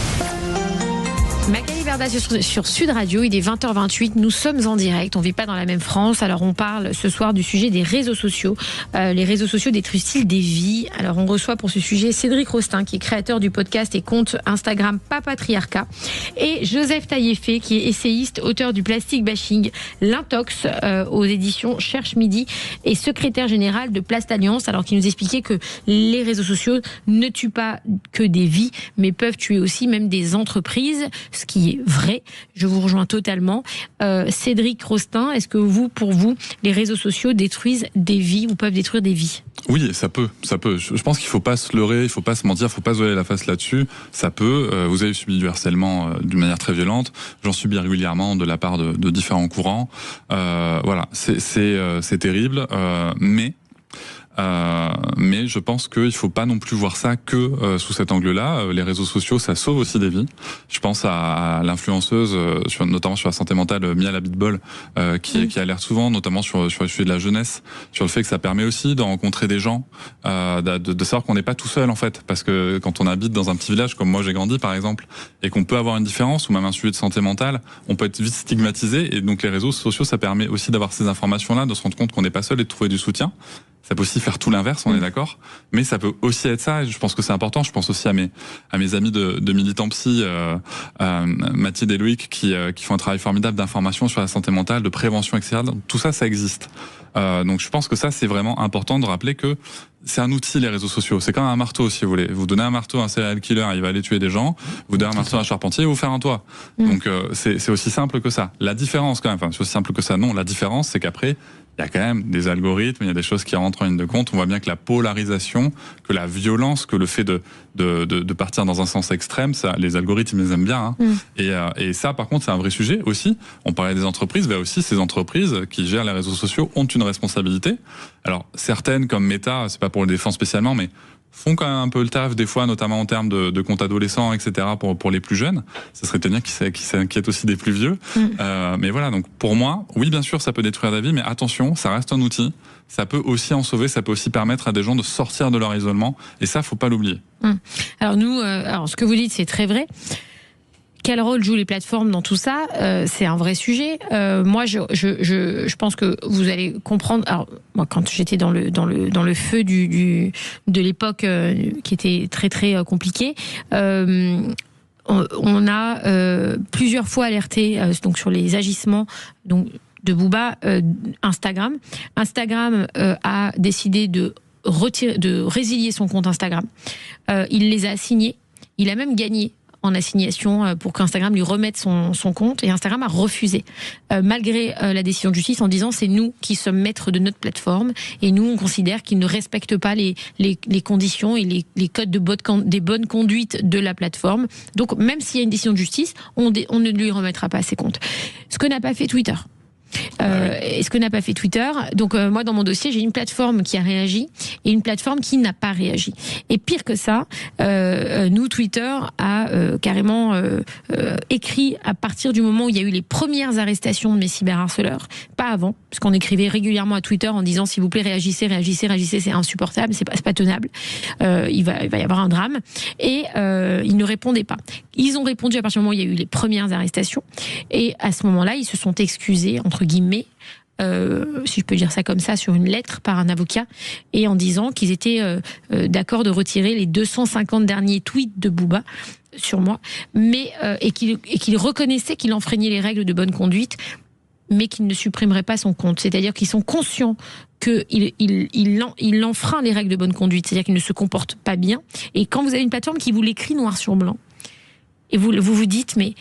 Magali Berda sur Sud Radio, il est 20h28, nous sommes en direct, on ne vit pas dans la même France, alors on parle ce soir du sujet des réseaux sociaux. Les réseaux sociaux détruisent-ils des vies? Alors on reçoit pour ce sujet Cédric Rostin qui est créateur du podcast et compte Instagram Papatriarcat et Joseph Taillefer qui est essayiste, auteur du Plastic Bashing, l'Intox aux éditions Cherche Midi et secrétaire général de Place Alliance, alors qu'il nous expliquait que les réseaux sociaux ne tuent pas que des vies mais peuvent tuer aussi même des entreprises. Ce qui est vrai, je vous rejoins totalement. Cédric Rostin, est-ce que pour vous, les réseaux sociaux détruisent des vies ou peuvent détruire des vies? Oui, ça peut. Je pense qu'il faut pas se leurrer, il faut pas se mentir, il faut pas se voiler la face là-dessus. Ça peut. Vous avez subi du harcèlement d'une manière très violente. J'en subis régulièrement de la part de différents courants. Voilà, c'est terrible, mais je pense qu'il faut pas non plus voir ça que sous cet angle-là. Les réseaux sociaux, ça sauve aussi des vies. Je pense à l'influenceuse, notamment sur la santé mentale, Mia Labitbol, qui alerte souvent, notamment sur le sujet de la jeunesse, sur le fait que ça permet aussi de rencontrer des gens, de savoir qu'on n'est pas tout seul en fait, parce que quand on habite dans un petit village comme moi j'ai grandi par exemple, et qu'on peut avoir une différence ou même un sujet de santé mentale, on peut être vite stigmatisé. Et donc les réseaux sociaux, ça permet aussi d'avoir ces informations-là, de se rendre compte qu'on n'est pas seul et de trouver du soutien. Ça peut aussi faire tout l'inverse, on est d'accord. Mais ça peut aussi être ça, et je pense que c'est important. Je pense aussi à mes amis de militants psy, Mathilde et Loïc, qui font un travail formidable d'information sur la santé mentale, de prévention, etc. Tout ça, ça existe. Donc je pense que ça, c'est vraiment important de rappeler que c'est un outil, les réseaux sociaux. C'est comme un marteau, si vous voulez. Vous donnez un marteau à un serial killer, il va aller tuer des gens. Vous donnez un marteau à un charpentier, il va vous faire un toit. Donc c'est aussi simple que ça. La différence, quand même, enfin c'est aussi simple que ça, non. La différence, c'est qu'après, il y a quand même des algorithmes, il y a des choses qui rentrent en ligne de compte. On voit bien que la polarisation, que la violence, que le fait de partir dans un sens extrême, ça, les algorithmes, ils les aiment bien. Hein. Et ça, par contre, c'est un vrai sujet aussi. On parlait des entreprises, mais aussi ces entreprises qui gèrent les réseaux sociaux ont une responsabilité. Alors, certaines, comme Meta, c'est pas pour le défendre spécialement, mais font quand même un peu le taf, des fois, notamment en termes de comptes adolescents, etc., pour les plus jeunes. Ça serait étonnant qu'ils s'inquiètent aussi des plus vieux. Mais voilà, donc pour moi, oui, bien sûr, ça peut détruire la vie, mais attention, ça reste un outil. Ça peut aussi en sauver, ça peut aussi permettre à des gens de sortir de leur isolement. Et ça, faut pas l'oublier. Alors nous, ce que vous dites, c'est très vrai. Quel rôle jouent les plateformes dans tout ça? C'est un vrai sujet. Moi, je pense que vous allez comprendre. Alors, moi, quand j'étais dans le feu de l'époque qui était très très compliquée, on a plusieurs fois alerté donc sur les agissements donc de Booba. Instagram a décidé de résilier son compte Instagram. Il les a assignés. Il a même gagné en assignation pour qu'Instagram lui remette son compte, et Instagram a refusé malgré la décision de justice en disant c'est nous qui sommes maîtres de notre plateforme et nous on considère qu'ils ne respectent pas les conditions et les codes des bonnes conduites de la plateforme. Donc même s'il y a une décision de justice, on ne lui remettra pas ses comptes. Ce que n'a pas fait Twitter. Et ce que n'a pas fait Twitter. Donc moi dans mon dossier j'ai une plateforme qui a réagi et une plateforme qui n'a pas réagi. Et pire que ça, nous Twitter a carrément écrit à partir du moment où il y a eu les premières arrestations de mes cyberharceleurs, pas avant, parce qu'on écrivait régulièrement à Twitter en disant s'il vous plaît réagissez, c'est insupportable, c'est pas tenable, il va y avoir un drame. Et ils ne répondaient pas. Ils ont répondu à partir du moment où il y a eu les premières arrestations, et à ce moment-là ils se sont excusés entre guillemets, si je peux dire ça comme ça, sur une lettre par un avocat, et en disant qu'ils étaient d'accord de retirer les 250 derniers tweets de Booba sur moi, mais et qu'ils reconnaissaient qu'il enfreignait les règles de bonne conduite, mais qu'il ne supprimerait pas son compte. C'est-à-dire qu'ils sont conscients qu'il enfreint les règles de bonne conduite, c'est-à-dire qu'il ne se comporte pas bien. Et quand vous avez une plateforme qui vous l'écrit noir sur blanc, et vous dites, mais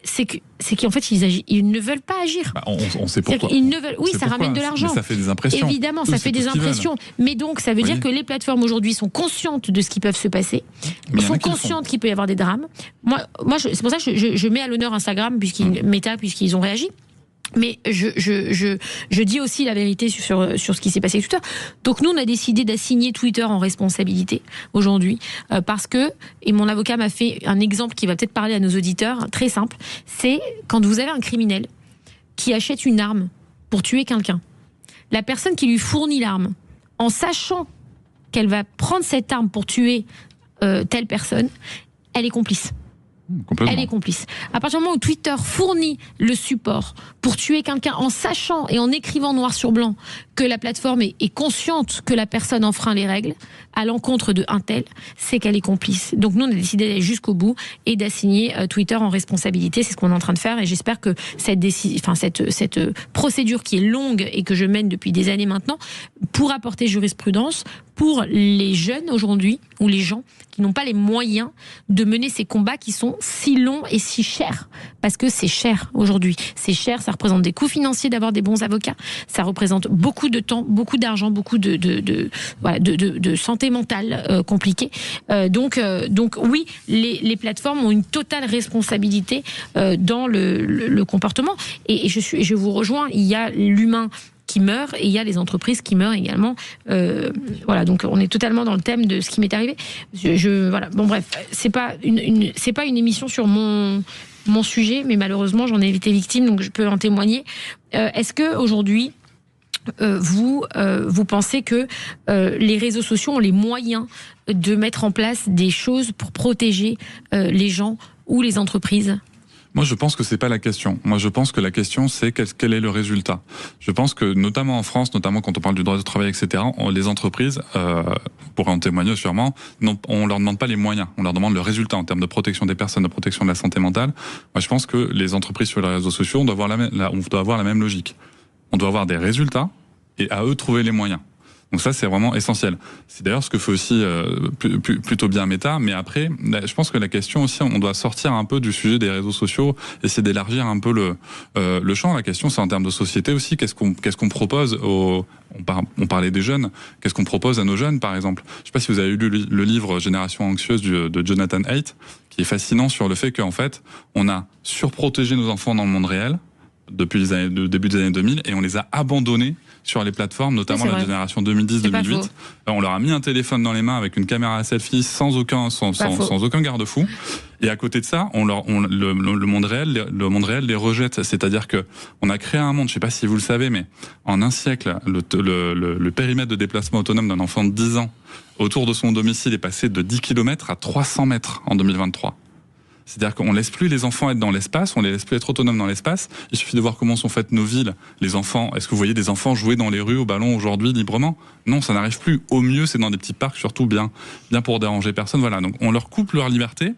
c'est qu'en fait, ils ne veulent pas agir. On sait pourquoi. Ils ne veulent, oui, ça ramène de l'argent. Mais ça fait des impressions. Évidemment, ça fait des impressions. Mais donc, ça veut dire que les plateformes aujourd'hui sont conscientes de ce qui peut se passer, sont conscientes qu'il peut y avoir des drames. Moi, c'est pour ça que je mets à l'honneur Instagram, puisqu'ils ont réagi. Mais je dis aussi la vérité sur ce qui s'est passé tout à l'heure. Donc nous, on a décidé d'assigner Twitter en responsabilité aujourd'hui parce que, et mon avocat m'a fait un exemple qui va peut-être parler à nos auditeurs, très simple, c'est quand vous avez un criminel qui achète une arme pour tuer quelqu'un, la personne qui lui fournit l'arme, en sachant qu'elle va prendre cette arme pour tuer telle personne, elle est complice. Elle est complice. À partir du moment où Twitter fournit le support pour tuer quelqu'un en sachant et en écrivant noir sur blanc que la plateforme est consciente que la personne enfreint les règles à l'encontre de un tel, c'est qu'elle est complice. Donc nous, on a décidé d'aller jusqu'au bout et d'assigner Twitter en responsabilité. C'est ce qu'on est en train de faire et j'espère que cette procédure qui est longue et que je mène depuis des années maintenant pour apporter jurisprudence pour les jeunes aujourd'hui ou les gens qui n'ont pas les moyens de mener ces combats qui sont si longs et si chers. Parce que c'est cher aujourd'hui. C'est cher, ça représente des coûts financiers d'avoir des bons avocats, ça représente beaucoup de temps, beaucoup d'argent, beaucoup de santé mentale compliquée. Donc oui, les plateformes ont une totale responsabilité dans le comportement. Et je vous rejoins, il y a l'humain qui meurent et il y a les entreprises qui meurent également. Voilà, donc on est totalement dans le thème de ce qui m'est arrivé. Voilà. Bon bref, c'est pas une émission sur mon sujet, mais malheureusement j'en ai été victime, donc je peux en témoigner. Est-ce que aujourd'hui vous pensez que les réseaux sociaux ont les moyens de mettre en place des choses pour protéger les gens ou les entreprises ? Moi, je pense que c'est pas la question. Moi, je pense que la question, c'est quel est le résultat. Je pense que, notamment en France, notamment quand on parle du droit du travail, etc., les entreprises, pourraient en témoigner sûrement, on leur demande pas les moyens, on leur demande le résultat en termes de protection des personnes, de protection de la santé mentale. Moi, je pense que les entreprises sur les réseaux sociaux, on doit avoir la même logique. On doit avoir des résultats et à eux trouver les moyens. Donc ça, c'est vraiment essentiel. C'est d'ailleurs ce que fait aussi plutôt bien Meta. Mais après, je pense que la question aussi, on doit sortir un peu du sujet des réseaux sociaux, essayer d'élargir un peu le champ. La question, c'est en termes de société aussi. Qu'est-ce qu'on propose on parlait des jeunes. Qu'est-ce qu'on propose à nos jeunes, par exemple? Je ne sais pas si vous avez lu le livre Génération anxieuse de Jonathan Haidt, qui est fascinant sur le fait qu'en fait, on a surprotégé nos enfants dans le monde réel depuis le début des années 2000 et on les a abandonnés sur les plateformes, notamment la génération 2010-2008. On leur a mis un téléphone dans les mains avec une caméra à selfie sans aucun garde-fou. Et à côté de ça, le monde réel les rejette. C'est-à-dire que on a créé un monde, je ne sais pas si vous le savez, mais en un siècle, le périmètre de déplacement autonome d'un enfant de 10 ans autour de son domicile est passé de 10 km à 300 mètres en 2023. C'est-à-dire qu'on laisse plus les enfants être dans l'espace, on les laisse plus être autonomes dans l'espace. Il suffit de voir comment sont faites nos villes. Les enfants, est-ce que vous voyez des enfants jouer dans les rues au ballon aujourd'hui librement? Non, ça n'arrive plus. Au mieux, c'est dans des petits parcs, surtout bien pour déranger personne. Voilà. Donc, on leur coupe leur liberté.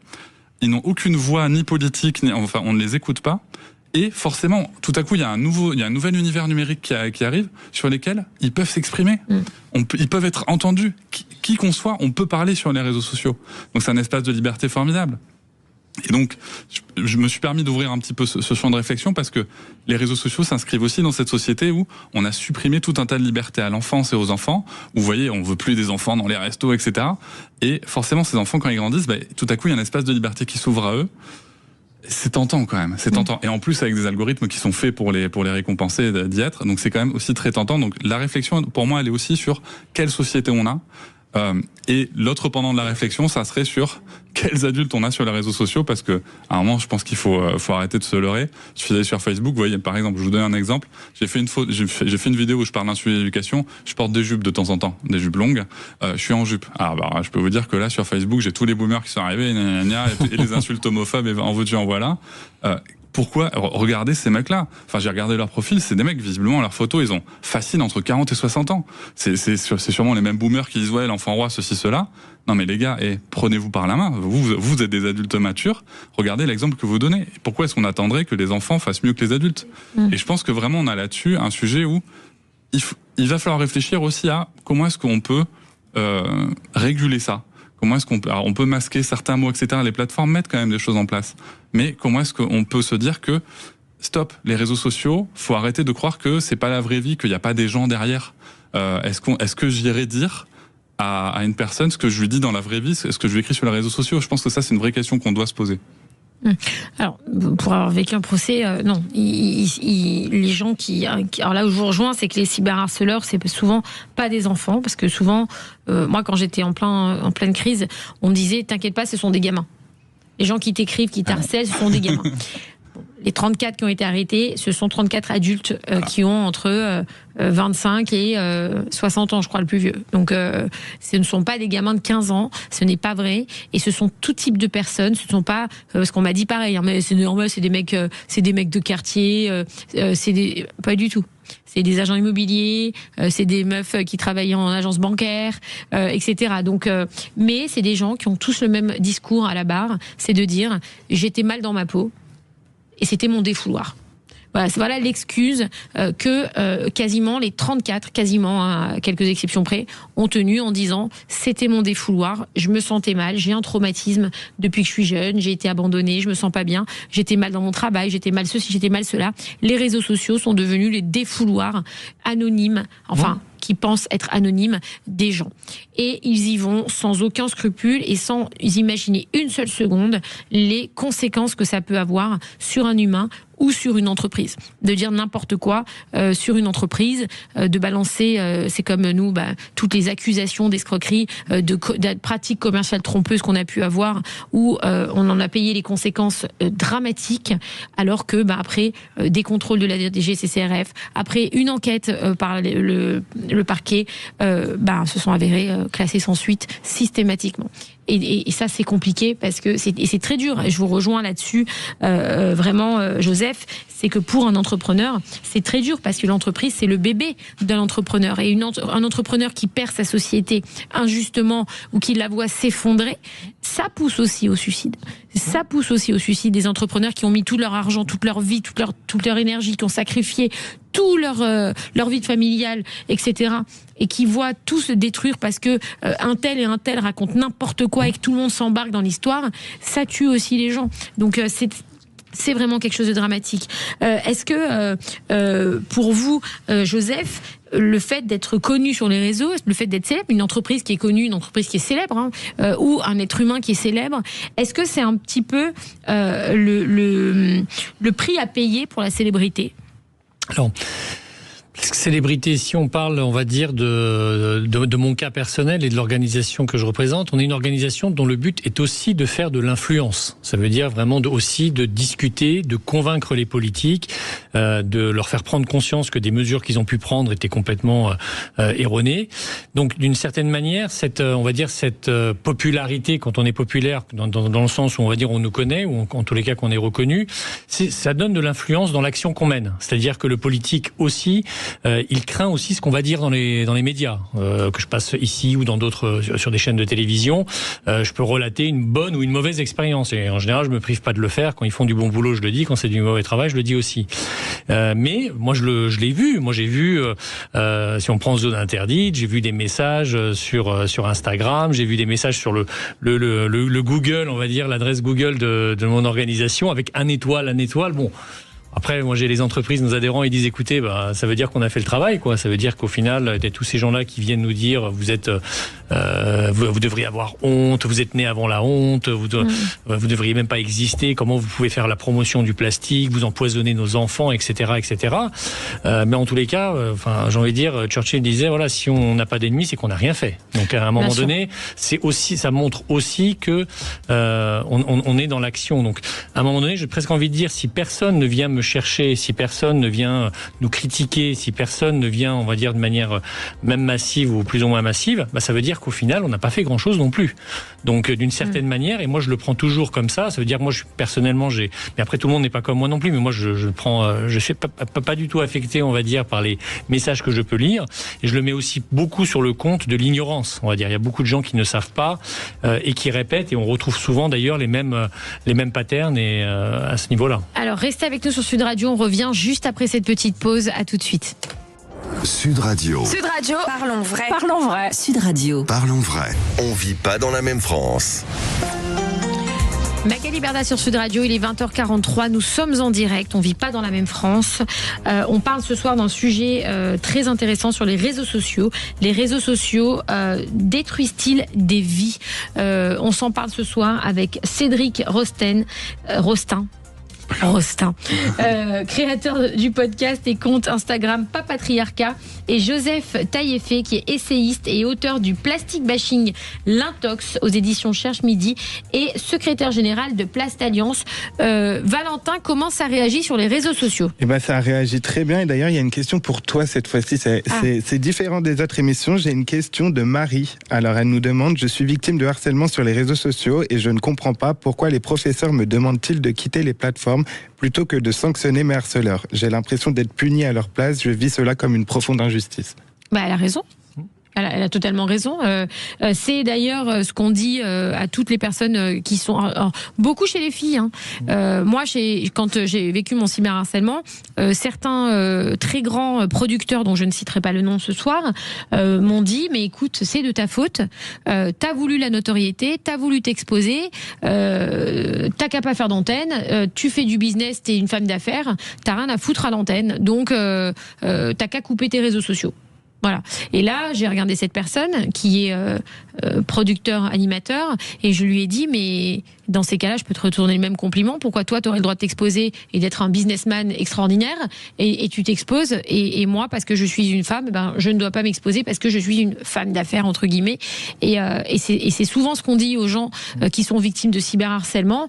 Ils n'ont aucune voix ni politique, on ne les écoute pas. Et forcément, tout à coup, il y a un nouvel univers numérique qui arrive, sur lesquels ils peuvent s'exprimer. Ils peuvent être entendus. Qui qu'on soit, on peut parler sur les réseaux sociaux. Donc, c'est un espace de liberté formidable. Et donc, je me suis permis d'ouvrir un petit peu ce champ de réflexion parce que les réseaux sociaux s'inscrivent aussi dans cette société où on a supprimé tout un tas de libertés à l'enfance et aux enfants, où vous voyez, on veut plus des enfants dans les restos, etc. Et forcément, ces enfants, quand ils grandissent, tout à coup, il y a un espace de liberté qui s'ouvre à eux. C'est tentant quand même, c'est tentant. Et en plus, avec des algorithmes qui sont faits pour les récompenser d'y être, donc c'est quand même aussi très tentant. Donc la réflexion, pour moi, elle est aussi sur quelle société on a. Et l'autre pendant de la réflexion, ça serait sur quels adultes on a sur les réseaux sociaux, parce que à un moment, je pense qu'il faut arrêter de se leurrer. Je suis allé sur Facebook, vous voyez, par exemple, je vous donne un exemple. J'ai fait une vidéo où je parle d'un sujet d'éducation. Je porte des jupes de temps en temps, des jupes longues. Je suis en jupe. Je peux vous dire que là, sur Facebook, j'ai tous les boomers qui sont arrivés, et les insultes homophobes, et en veux-tu en voilà. Pourquoi? Regardez ces mecs-là. Enfin, j'ai regardé leur profil, c'est des mecs, visiblement, leurs photos, ils ont facile entre 40 et 60 ans. C'est sûrement les mêmes boomers qui disent, ouais, l'enfant roi, ceci, cela. Non, mais les gars, prenez-vous par la main. Vous êtes des adultes matures. Regardez l'exemple que vous donnez. Pourquoi est-ce qu'on attendrait que les enfants fassent mieux que les adultes? Et je pense que vraiment, on a là-dessus un sujet où il va falloir réfléchir aussi à comment est-ce qu'on peut réguler ça. Comment est-ce on peut masquer certains mots, etc. Les plateformes mettent quand même des choses en place. Mais comment est-ce qu'on peut se dire que stop, les réseaux sociaux, faut arrêter de croire que c'est pas la vraie vie, qu'il n'y a pas des gens derrière. Est-ce que j'irai dire à une personne ce que je lui dis dans la vraie vie, ce que je lui écris sur les réseaux sociaux? Je pense que ça, c'est une vraie question qu'on doit se poser. Alors, pour avoir vécu un procès, non. Les gens alors là où je vous rejoins, c'est que les cyberharceleurs, c'est souvent pas des enfants, parce que souvent, moi, quand j'étais en pleine crise, on me disait, t'inquiète pas, ce sont des gamins. Les gens qui t'écrivent, qui t'harcèlent, ce sont des gamins. Les 34 qui ont été arrêtés, ce sont 34 adultes qui ont entre 25 et 60 ans, je crois, le plus vieux. Donc, ce ne sont pas des gamins de 15 ans, ce n'est pas vrai. Et ce sont tout type de personnes. Ce ne sont pas, parce qu'on m'a dit pareil, hein, mais c'est normal, c'est des mecs de quartier, pas du tout. C'est des agents immobiliers, c'est des meufs qui travaillent en agence bancaire, etc. Donc, mais c'est des gens qui ont tous le même discours à la barre, c'est de dire j'étais mal dans ma peau. Et c'était mon défouloir. Voilà l'excuse que quasiment les 34, à quelques exceptions près, ont tenu en disant c'était mon défouloir, je me sentais mal, j'ai un traumatisme depuis que je suis jeune, j'ai été abandonnée, je me sens pas bien, j'étais mal dans mon travail, j'étais mal ceci, j'étais mal cela. Les réseaux sociaux sont devenus les défouloirs anonymes, qui pensent être anonymes des gens. Et ils y vont sans aucun scrupule et sans imaginer une seule seconde les conséquences que ça peut avoir sur un humain ou sur une entreprise. De dire n'importe quoi sur une entreprise, de balancer, c'est comme nous, toutes les accusations d'escroquerie, de pratiques commerciales trompeuses qu'on a pu avoir, où on en a payé les conséquences dramatiques, alors que après des contrôles de la DGCCRF, après une enquête par le parquet, se sont avérés classés sans suite systématiquement. Et ça, c'est compliqué parce que c'est très dur. Et je vous rejoins là-dessus, vraiment, Joseph. C'est que pour un entrepreneur, c'est très dur parce que l'entreprise, c'est le bébé d'un entrepreneur. Et un entrepreneur qui perd sa société injustement ou qui la voit s'effondrer, ça pousse aussi au suicide. Ça pousse aussi au suicide des entrepreneurs qui ont mis tout leur argent, toute leur vie, toute leur énergie, qui ont sacrifié tout leur vie familiale, etc. Et qui voient tout se détruire parce que un tel et un tel racontent n'importe quoi et que tout le monde s'embarque dans l'histoire, ça tue aussi les gens. Donc c'est vraiment quelque chose de dramatique. Est-ce que pour vous, Joseph, le fait d'être connu sur les réseaux, le fait d'être célèbre, une entreprise qui est connue, une entreprise qui est célèbre, ou un être humain qui est célèbre, est-ce que c'est un petit peu le prix à payer pour la célébrité ? Alors, célébrité, si on parle, on va dire, de mon cas personnel et de l'organisation que je représente, on est une organisation dont le but est aussi de faire de l'influence. Ça veut dire vraiment aussi de discuter, de convaincre les politiques, de leur faire prendre conscience que des mesures qu'ils ont pu prendre étaient complètement erronées. Donc, d'une certaine manière, cette popularité, quand on est populaire, dans le sens où on va dire on nous connaît, ou en tous les cas qu'on est reconnu, ça donne de l'influence dans l'action qu'on mène. C'est-à-dire que le politique aussi, il craint aussi ce qu'on va dire dans les médias, que je passe ici ou dans d'autres, sur des chaînes de télévision. Je peux relater une bonne ou une mauvaise expérience. Et en général, je me prive pas de le faire. Quand ils font du bon boulot, je le dis. Quand c'est du mauvais travail, je le dis aussi. Mais moi, je l'ai vu. Moi, j'ai vu, si on prend zone interdite, j'ai vu des messages sur Instagram, j'ai vu des messages sur le Google, on va dire, l'adresse Google de mon organisation, avec un étoile. Bon. Après, moi, j'ai les entreprises, nos adhérents, ils disent, écoutez, ça veut dire qu'on a fait le travail, quoi. Ça veut dire qu'au final, il y a tous ces gens-là qui viennent nous dire, vous devriez avoir honte, vous êtes né avant la honte, vous devriez même pas exister, comment vous pouvez faire la promotion du plastique, vous empoisonnez nos enfants, etc., etc. Mais en tous les cas, j'ai envie de dire, Churchill disait, voilà, si on n'a pas d'ennemis, c'est qu'on n'a rien fait. Donc, à un moment donné, ça montre aussi que, on est dans l'action. Donc, à un moment donné, j'ai presque envie de dire, si personne ne vient me chercher, si personne ne vient nous critiquer, si personne ne vient, on va dire, de manière même massive ou plus ou moins massive, ça veut dire qu'au final, on n'a pas fait grand-chose non plus. Donc, d'une certaine manière, et moi, je le prends toujours comme ça veut dire, moi, personnellement, mais après, tout le monde n'est pas comme moi non plus, mais moi, je suis pas du tout affecté, on va dire, par les messages que je peux lire, et je le mets aussi beaucoup sur le compte de l'ignorance, on va dire. Il y a beaucoup de gens qui ne savent pas, et qui répètent, et on retrouve souvent, d'ailleurs, les mêmes patterns, et à ce niveau-là. Alors, restez avec nous sur Sud Radio, on revient juste après cette petite pause. À tout de suite. Sud Radio. Sud Radio, parlons vrai. Parlons vrai. Sud Radio. Parlons vrai. On vit pas dans la même France. Magali Berda sur Sud Radio, il est 20h43, nous sommes en direct, on vit pas dans la même France. On parle ce soir d'un sujet très intéressant sur les réseaux sociaux. Les réseaux sociaux détruisent-ils des vies? On s'en parle ce soir avec Cédric Rostin, créateur du podcast et compte Instagram Pas Patriarcat, et Joseph Taillefer, qui est essayiste et auteur du Plastic Bashing, l'Intox, aux éditions Cherche Midi, et secrétaire général de Plast Alliance. Valentin, comment ça réagit sur les réseaux sociaux? Eh ben, ça réagit très bien. Et d'ailleurs, il y a une question pour toi cette fois-ci. C'est différent des autres émissions. J'ai une question de Marie. Alors, elle nous demande: je suis victime de harcèlement sur les réseaux sociaux et je ne comprends pas pourquoi les professeurs me demandent-ils de quitter les plateformes plutôt que de sanctionner mes harceleurs. J'ai l'impression d'être puni à leur place. Je vis cela comme une profonde injustice. Bah, elle a raison. Elle a totalement raison. C'est d'ailleurs ce qu'on dit à toutes les personnes qui sont beaucoup chez les filles. Moi, quand j'ai vécu mon cyberharcèlement, certains très grands producteurs, dont je ne citerai pas le nom ce soir, m'ont dit: mais écoute, c'est de ta faute. T'as voulu la notoriété, t'as voulu t'exposer, t'as qu'à pas faire d'antenne. Tu fais du business, t'es une femme d'affaires, t'as rien à foutre à l'antenne. Donc, t'as qu'à couper tes réseaux sociaux. Voilà. Et là, j'ai regardé cette personne qui est producteur, animateur, et je lui ai dit: mais dans ces cas-là, je peux te retourner le même compliment. Pourquoi toi, tu aurais le droit de t'exposer et d'être un businessman extraordinaire, et tu t'exposes, et moi, parce que je suis une femme, ben, je ne dois pas m'exposer parce que je suis une femme d'affaires, entre guillemets. Et c'est souvent ce qu'on dit aux gens qui sont victimes de cyberharcèlement: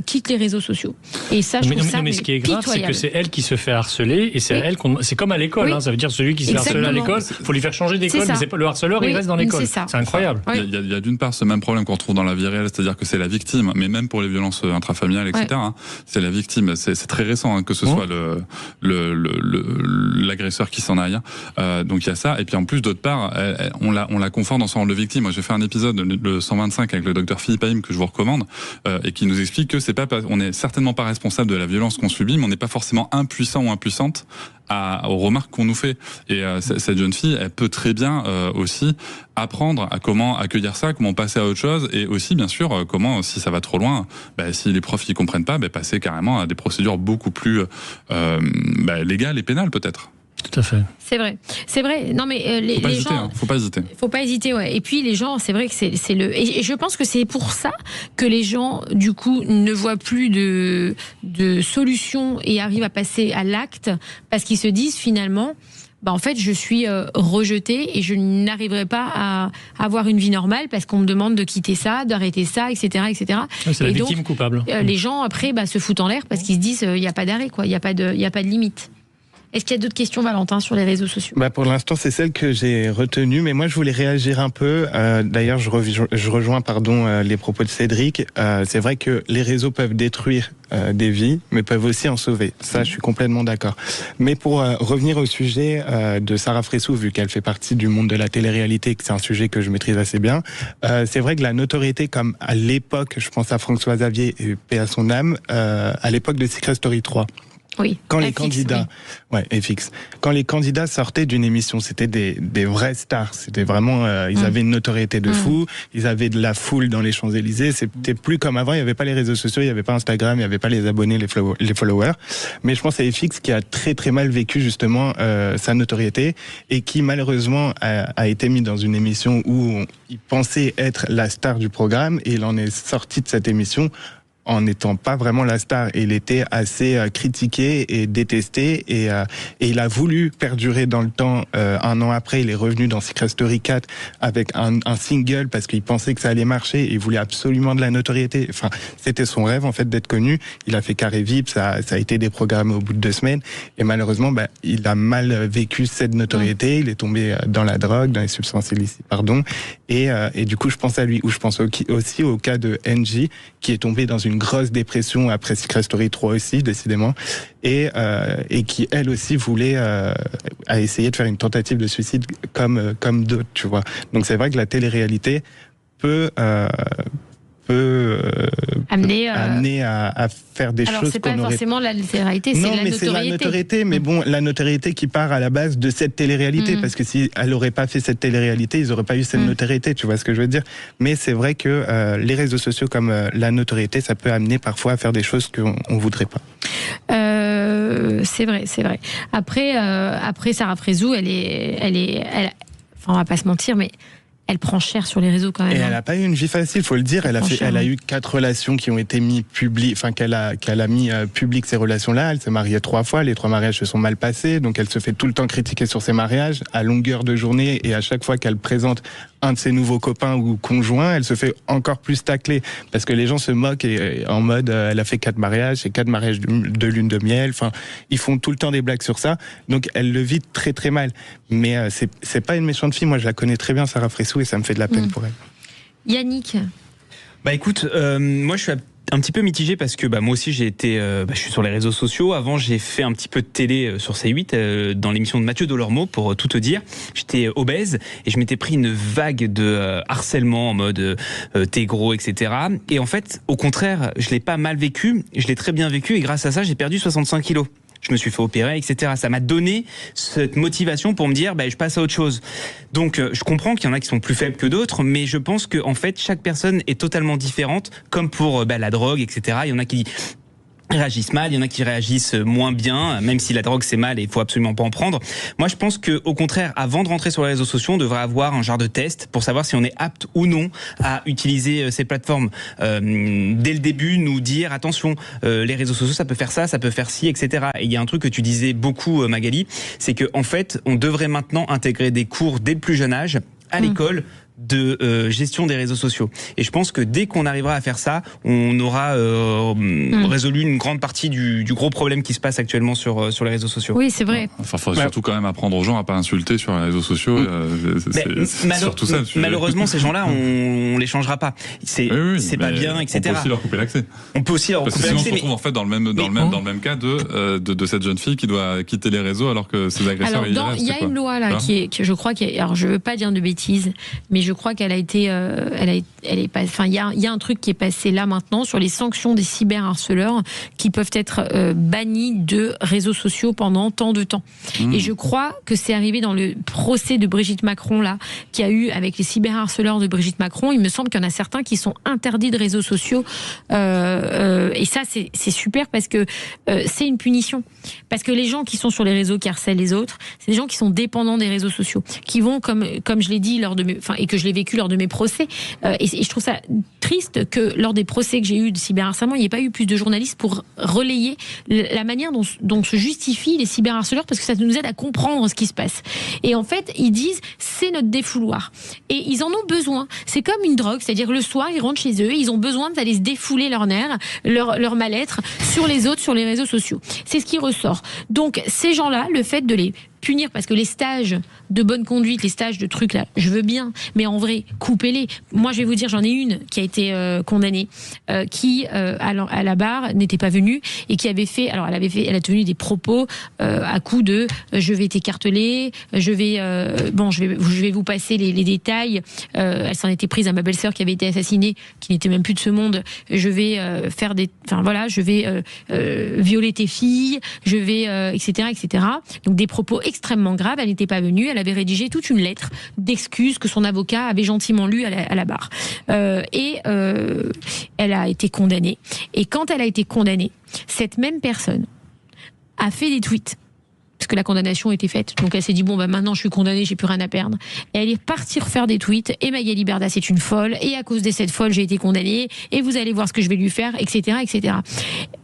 quitte les réseaux sociaux. Et ça, je trouve ça mais ce qui est grave, c'est que c'est elle qui se fait harceler, et c'est elle c'est comme à l'école, ça veut dire celui qui se fait harceler à l'école, il faut lui faire changer d'école, mais c'est pas le harceleur, il reste dans l'école. C'est incroyable. Il y a d'une part ce même problème qu'on retrouve dans la vie réelle, c'est-à-dire que c'est la victime, mais même pour les violences intrafamiliales, etc. C'est la victime. C'est très récent que ce soit l'agresseur qui s'en aille. Donc il y a ça, et puis en plus d'autre part, on la confond dans son rôle de victime. Moi, j'ai fait un épisode, le 125, avec le docteur Philippe Haïm, que je vous recommande, et qui nous explique que on n'est certainement pas responsable de la violence qu'on subit, mais on n'est pas forcément impuissant ou impuissante aux remarques qu'on nous fait. Et cette jeune fille, elle peut très bien aussi apprendre à comment accueillir ça, comment passer à autre chose, et aussi bien sûr comment, si ça va trop loin, si les profs y comprennent pas, passer carrément à des procédures beaucoup plus légales et pénales peut-être. Tout à fait. C'est vrai. Non, mais les gens, faut pas hésiter. Faut pas hésiter, ouais. Et puis les gens, c'est vrai que c'est le. Et je pense que c'est pour ça que les gens, du coup, ne voient plus de solution et arrivent à passer à l'acte, parce qu'ils se disent finalement: en fait, je suis rejetée et je n'arriverai pas à avoir une vie normale parce qu'on me demande de quitter ça, d'arrêter ça, etc., etc. C'est la victime coupable. Les gens après se foutent en l'air parce qu'ils se disent: il n'y a pas d'arrêt, quoi. Il y a pas de limite. Est-ce qu'il y a d'autres questions, Valentin, sur les réseaux sociaux? Pour l'instant, c'est celle que j'ai retenue, mais moi, je voulais réagir un peu. D'ailleurs, je rejoins les propos de Cédric. C'est vrai que les réseaux peuvent détruire des vies, mais peuvent aussi en sauver. Ça, je suis complètement d'accord. Mais pour revenir au sujet de Sarah Fressou, vu qu'elle fait partie du monde de la télé-réalité, que c'est un sujet que je maîtrise assez bien, c'est vrai que la notoriété, comme à l'époque, je pense à François Xavier, et paix à son âme, à l'époque de Secret Story 3, oui, quand les candidats, FX, quand les candidats sortaient d'une émission, c'était des vraies stars. C'était vraiment, ils avaient une notoriété de fou. Ils avaient de la foule dans les Champs-Élysées. C'était plus comme avant. Il n'y avait pas les réseaux sociaux, il n'y avait pas Instagram, il n'y avait pas les abonnés, les followers. Mais je pense à FX qui a très très mal vécu justement sa notoriété, et qui malheureusement a été mis dans une émission où il pensait être la star du programme, et il en est sorti de cette émission en n'étant pas vraiment la star. Et il était assez critiqué et détesté, et il a voulu perdurer dans le temps. Un an après, il est revenu dans Secret Story 4 avec un single parce qu'il pensait que ça allait marcher, et il voulait absolument de la notoriété. Enfin, c'était son rêve en fait d'être connu. Il a fait carré VIP, ça a été déprogrammé au bout de 2 semaines, et malheureusement il a mal vécu cette notoriété. Il est tombé dans la drogue, dans les substances illicites, et du coup je pense à lui. Ou je pense aussi au cas de NJ, qui est tombé dans une grosse dépression après Secret Story 3 aussi, décidément, et qui elle aussi voulait a essayé de faire une tentative de suicide comme d'autres, tu vois. Donc c'est vrai que la télé-réalité peut peut amener à faire des choses qu'on aurait... Alors, c'est pas forcément la télé-réalité, c'est la notoriété. Non, mais c'est la notoriété, mais bon, la notoriété qui part à la base de cette télé-réalité, parce que si elle n'aurait pas fait cette télé-réalité, ils n'auraient pas eu cette notoriété, tu vois ce que je veux dire. Mais c'est vrai que les réseaux sociaux, comme la notoriété, ça peut amener parfois à faire des choses qu'on ne voudrait pas. C'est vrai. Après Sarah Frézou, enfin, on va pas se mentir, mais elle prend cher sur les réseaux quand même. Et elle n'a pas eu une vie facile, faut le dire. Elle a eu 4 relations qui ont été mises publiques, enfin qu'elle a mis publiques ces relations-là. Elle s'est mariée 3 fois, les 3 mariages se sont mal passés, donc elle se fait tout le temps critiquer sur ses mariages à longueur de journée, et à chaque fois qu'elle présente un de ses nouveaux copains ou conjoints, elle se fait encore plus tacler parce que les gens se moquent et en mode elle a fait 4 mariages, c'est 4 mariages de lune de miel. Enfin, ils font tout le temps des blagues sur ça, donc elle le vit très très mal. Mais c'est pas une méchante fille. Moi, je la connais très bien, Sarah Frézou, et ça me fait de la peine pour elle. Yannick. Bah écoute, moi je suis un petit peu mitigé parce que moi aussi j'ai été, je suis sur les réseaux sociaux. Avant j'ai fait un petit peu de télé sur C8 dans l'émission de Mathieu Delormeau, pour tout te dire. J'étais obèse et je m'étais pris une vague de harcèlement en mode t'es gros, etc. Et en fait, au contraire, je l'ai pas mal vécu, je l'ai très bien vécu, et grâce à ça j'ai perdu 65 kilos. Je me suis fait opérer, etc. Ça m'a donné cette motivation pour me dire, je passe à autre chose. Donc, je comprends qu'il y en a qui sont plus faibles que d'autres, mais je pense que, en fait, chaque personne est totalement différente, comme pour la drogue, etc. Il y en a qui réagissent mal, il y en a qui réagissent moins bien, même si la drogue c'est mal et il faut absolument pas en prendre. Moi je pense que au contraire, avant de rentrer sur les réseaux sociaux, on devrait avoir un genre de test pour savoir si on est apte ou non à utiliser ces plateformes. Dès le début, nous dire attention, les réseaux sociaux ça peut faire ça, ça peut faire ci, etc. Et il y a un truc que tu disais beaucoup, Magali, c'est que en fait, on devrait maintenant intégrer des cours dès le plus jeune âge à l'école de gestion des réseaux sociaux. Et je pense que dès qu'on arrivera à faire ça, on aura résolu une grande partie du gros problème qui se passe actuellement sur les réseaux sociaux. Oui, c'est vrai. Enfin, faut surtout quand même apprendre aux gens à pas insulter sur les réseaux sociaux. C'est surtout ça. Malheureusement, ces gens-là, on les changera pas. C'est pas bien, etc. On peut aussi leur couper l'accès. Parce que sinon, on se retrouve en fait dans le même cas de cette jeune fille qui doit quitter les réseaux alors que ses agresseurs. Alors, il y a une loi là que je crois alors je veux pas dire de bêtises, mais je crois qu'elle a été, il y a un truc qui est passé là maintenant sur les sanctions des cyberharceleurs qui peuvent être bannis de réseaux sociaux pendant tant de temps. Et je crois que c'est arrivé dans le procès de Brigitte Macron là, qu'il y a eu avec les cyberharceleurs de Brigitte Macron. Il me semble qu'il y en a certains qui sont interdits de réseaux sociaux. Et ça, c'est super parce que c'est une punition. Parce que les gens qui sont sur les réseaux qui harcèlent les autres, c'est des gens qui sont dépendants des réseaux sociaux, qui vont comme je l'ai dit et que je l'ai vécu lors de mes procès, et je trouve ça triste que lors des procès que j'ai eu de cyberharcèlement, il n'y ait pas eu plus de journalistes pour relayer la manière dont se justifient les cyberharceleurs, parce que ça nous aide à comprendre ce qui se passe. Et en fait, ils disent c'est notre défouloir. Et ils en ont besoin. C'est comme une drogue, c'est-à-dire le soir, ils rentrent chez eux, ils ont besoin d'aller se défouler leurs nerfs, leur mal-être sur les autres, sur les réseaux sociaux. C'est ce qui ressort. Donc ces gens-là, le fait de les punir, parce que les stages de bonne conduite, les stages de trucs là, je veux bien, mais en vrai, coupez-les. Moi, je vais vous dire, j'en ai une qui a été condamnée, qui à la barre n'était pas venue et qui avait fait, elle a tenu des propos à coup de je vais t'écarteler, je vais vous passer les détails. Elle s'en était prise à ma belle-sœur qui avait été assassinée, qui n'était même plus de ce monde. Je vais je vais violer tes filles, je vais etc. Donc des propos extrêmement grave. Elle n'était pas venue. Elle avait rédigé toute une lettre d'excuses que son avocat avait gentiment lue à la barre. Elle a été condamnée. Et quand elle a été condamnée, cette même personne a fait des tweets. Parce que la condamnation était faite. Donc elle s'est dit, maintenant je suis condamnée, j'ai plus rien à perdre. Et elle est partie refaire des tweets. Et Magali Berda, c'est une folle. Et à cause de cette folle, j'ai été condamnée. Et vous allez voir ce que je vais lui faire, etc., etc.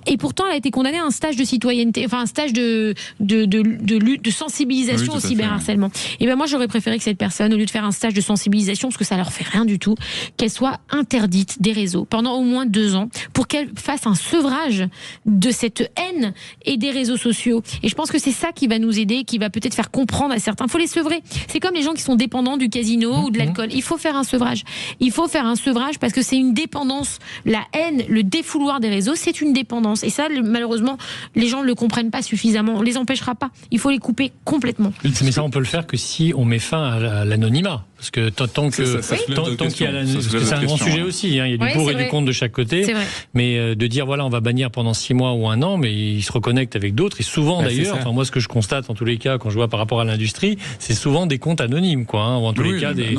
Et pourtant, elle a été condamnée à un stage de citoyenneté, enfin un stage de lutte, de sensibilisation au cyberharcèlement. Et moi, j'aurais préféré que cette personne, au lieu de faire un stage de sensibilisation, parce que ça leur fait rien du tout, qu'elle soit interdite des réseaux pendant au moins 2 ans, pour qu'elle fasse un sevrage de cette haine et des réseaux sociaux. Et je pense que c'est ça qui va nous aider, qui va peut-être faire comprendre à certains. Il faut les sevrer. C'est comme les gens qui sont dépendants du casino ou de l'alcool. Il faut faire un sevrage. Il faut faire un sevrage parce que c'est une dépendance. La haine, le défouloir des réseaux, c'est une dépendance. Et ça, malheureusement, les gens ne le comprennent pas suffisamment. On les empêchera pas. Il faut les couper complètement. Mais ça, on peut le faire que si on met fin à l'anonymat. Parce que tant qu'il y a parce que c'est un grand sujet aussi, hein, il y a du pour et du contre de chaque côté. Mais de dire voilà, on va bannir pendant 6 mois ou 1 an, mais ils se reconnectent avec d'autres. Et souvent d'ailleurs, enfin moi ce que je constate en tous les cas quand je vois par rapport à l'industrie, c'est souvent des comptes anonymes, quoi, hein, ou en tous les cas des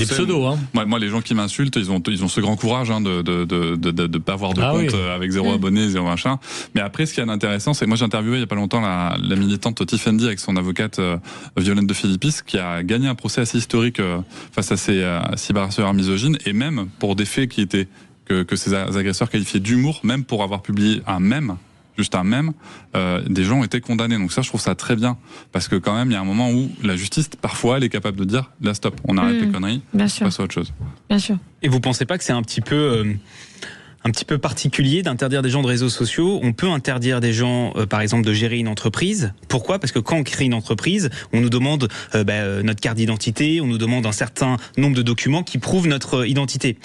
pseudos. Hein. Moi, les gens qui m'insultent, ils ont ce grand courage hein, de pas avoir de compte avec 0 abonné, 0 machin. Mais après, ce qui est intéressant, c'est moi j'ai interviewé il y a pas longtemps la militante Tiffany avec son avocate Violaine de Philippis qui a gagné un procès assez historique face à ces cyberharceleurs misogynes, et même pour des faits qui étaient que ces agresseurs qualifiaient d'humour, même pour avoir publié un mème, juste un mème, des gens ont été condamnés. Donc ça, je trouve ça très bien, parce que quand même, il y a un moment où la justice, parfois, elle est capable de dire, là, stop, on arrête les conneries, on passe à autre chose. Bien sûr. Et vous pensez pas que c'est un petit peu particulier d'interdire des gens de réseaux sociaux? On peut interdire des gens, par exemple, de gérer une entreprise. Pourquoi? Parce que quand on crée une entreprise, on nous demande notre carte d'identité, on nous demande un certain nombre de documents qui prouvent notre identité.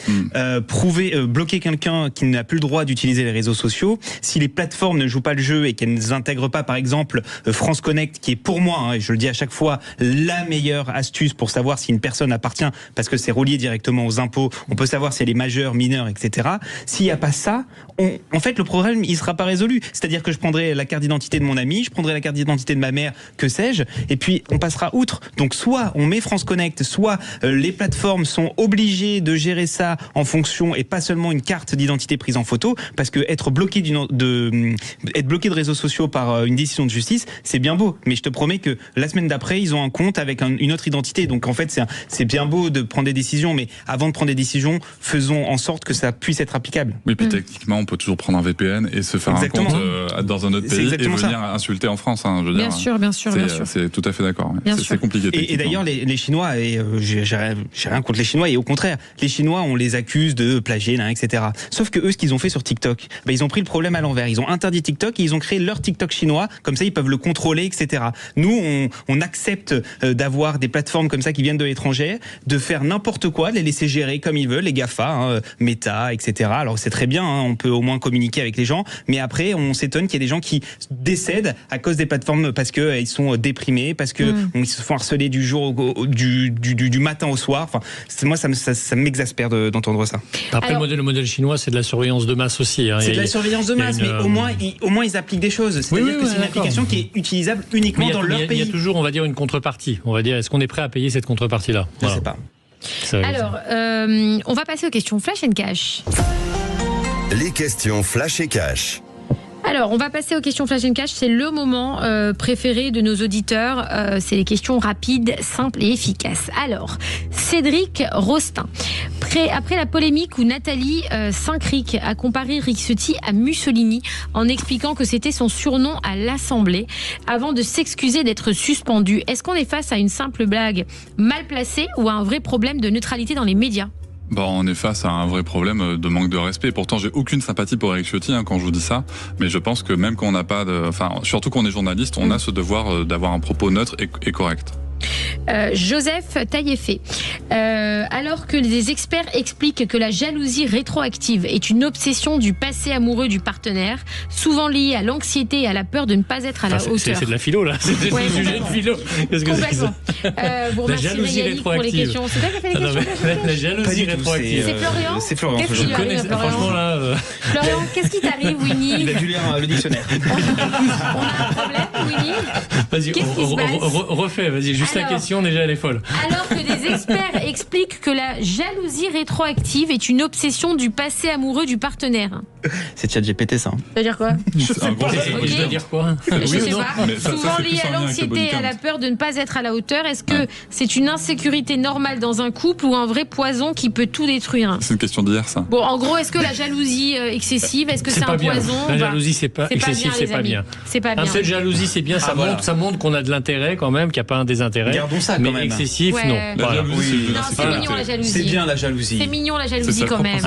Bloquer quelqu'un qui n'a plus le droit d'utiliser les réseaux sociaux, si les plateformes ne jouent pas le jeu et qu'elles n'intègrent pas, par exemple, France Connect, qui est pour moi, hein, et je le dis à chaque fois, la meilleure astuce pour savoir si une personne appartient, parce que c'est relié directement aux impôts, on peut savoir si elle est majeure, mineure, etc. S'il n'y a pas ça, en fait, le problème, il ne sera pas résolu. C'est-à-dire que je prendrai la carte d'identité de mon ami, je prendrai la carte d'identité de ma mère, que sais-je, et puis on passera outre. Donc soit on met France Connect, soit les plateformes sont obligées de gérer ça en fonction, et pas seulement une carte d'identité prise en photo, parce que être bloqué de réseaux sociaux par une décision de justice, c'est bien beau. Mais je te promets que la semaine d'après, ils ont un compte avec une autre identité. Donc en fait, c'est bien beau de prendre des décisions, mais avant de prendre des décisions, faisons en sorte que ça puisse être applicable. Oui, puis techniquement, on peut toujours prendre un VPN et se faire un compte dans un autre pays et venir insulter en France. Hein, je veux bien dire, sûr, bien sûr. C'est tout à fait d'accord. C'est compliqué. Et d'ailleurs, les Chinois, et j'ai rien contre les Chinois, et au contraire, les Chinois, on les accuse de plagier, etc. Sauf que eux, ce qu'ils ont fait sur TikTok, ils ont pris le problème à l'envers. Ils ont interdit TikTok et ils ont créé leur TikTok chinois. Comme ça, ils peuvent le contrôler, etc. Nous, on accepte d'avoir des plateformes comme ça qui viennent de l'étranger, de faire n'importe quoi, de les laisser gérer comme ils veulent, les GAFA, hein, Meta, etc. Alors c'est très bien, hein, on peut au moins communiquer avec les gens, mais après on s'étonne qu'il y ait des gens qui décèdent à cause des plateformes parce que ils sont déprimés, parce que ils se font harceler du matin au soir. Enfin, moi ça m'exaspère d'entendre ça. Après, le modèle chinois, c'est de la surveillance de masse aussi. Hein. C'est de la surveillance de masse, mais au moins ils appliquent des choses. C'est-à-dire que c'est une application qui est utilisable uniquement dans leur pays. Il y a toujours, on va dire, une contrepartie. On va dire, est-ce qu'on est prêt à payer cette contrepartie-là? Je sais pas. Alors, on va passer aux questions Flash and Cash. Les questions Flash et Cash. Alors, on va passer aux questions Flash and Cash. C'est le moment préféré de nos auditeurs. C'est les questions rapides, simples et efficaces. Alors, Cédric Rostin. Après la polémique où Nathalie Saint-Cric a comparé Rixotti à Mussolini en expliquant que c'était son surnom à l'Assemblée, avant de s'excuser d'être suspendu, est-ce qu'on est face à une simple blague mal placée ou à un vrai problème de neutralité dans les médias ? On est face à un vrai problème de manque de respect. Pourtant, j'ai aucune sympathie pour Éric Ciotti quand je vous dis ça, mais je pense que même quand on n'a pas surtout quand on est journaliste, on a ce devoir d'avoir un propos neutre et correct. Joseph Taillefer. Alors que les experts expliquent que la jalousie rétroactive est une obsession du passé amoureux du partenaire, souvent liée à l'anxiété et à la peur de ne pas être à la hauteur. C'est de la philo, là. C'est des sujets de philo. Qu'est-ce que c'est ça? La jalousie rétroactive. C'est toi qui as fait les questions? La jalousie rétroactive. C'est Florian? C'est Florian. Qu'est-ce qui connais, franchement, là. Florian, qu'est-ce qui t'arrive, Winnie? Il a dû lire le dictionnaire. On a un problème, Winnie? Vas-y, refais, vas-y, juste la question, déjà, elle est folle. Alors que des experts expliquent que la jalousie rétroactive est une obsession du passé amoureux du partenaire. C'est ChatGPT, ça. Ça veut dire quoi? Je dois dire quoi? Je sais pas. Souvent lié à l'anxiété et à la peur de ne pas être à la hauteur. Est-ce que c'est une insécurité normale dans un couple ou un vrai poison qui peut tout détruire? C'est une question d'hier, ça. Bon, en gros, est-ce que la jalousie excessive, est-ce que c'est un poison? La jalousie, c'est pas excessif, c'est pas bien. C'est pas bien. Cette jalousie, c'est bien, ça montre qu'on a de l'intérêt quand même, qu'il n'y a pas un désintérêt. Gardons ça quand même. Mais excessif, non. La jalousie, c'est mignon la jalousie. C'est bien la jalousie. C'est mignon la jalousie quand même.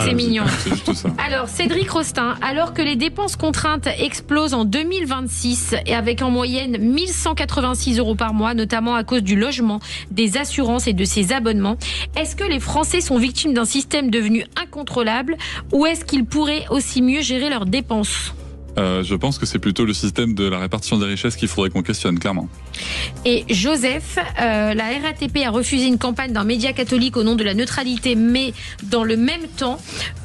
C'est mignon. C'est juste ça. Alors, Cédric Rostin, alors que les dépenses contraintes explosent en 2026 et avec en moyenne 1186 € par mois, notamment à cause du logement, des assurances et de ses abonnements, est-ce que les Français sont victimes d'un système devenu incontrôlable ou est-ce qu'ils pourraient aussi mieux gérer leurs dépenses? Je pense que c'est plutôt le système de la répartition des richesses qu'il faudrait qu'on questionne, clairement. Et Joseph, la RATP a refusé une campagne d'un média catholique au nom de la neutralité, mais dans le même temps,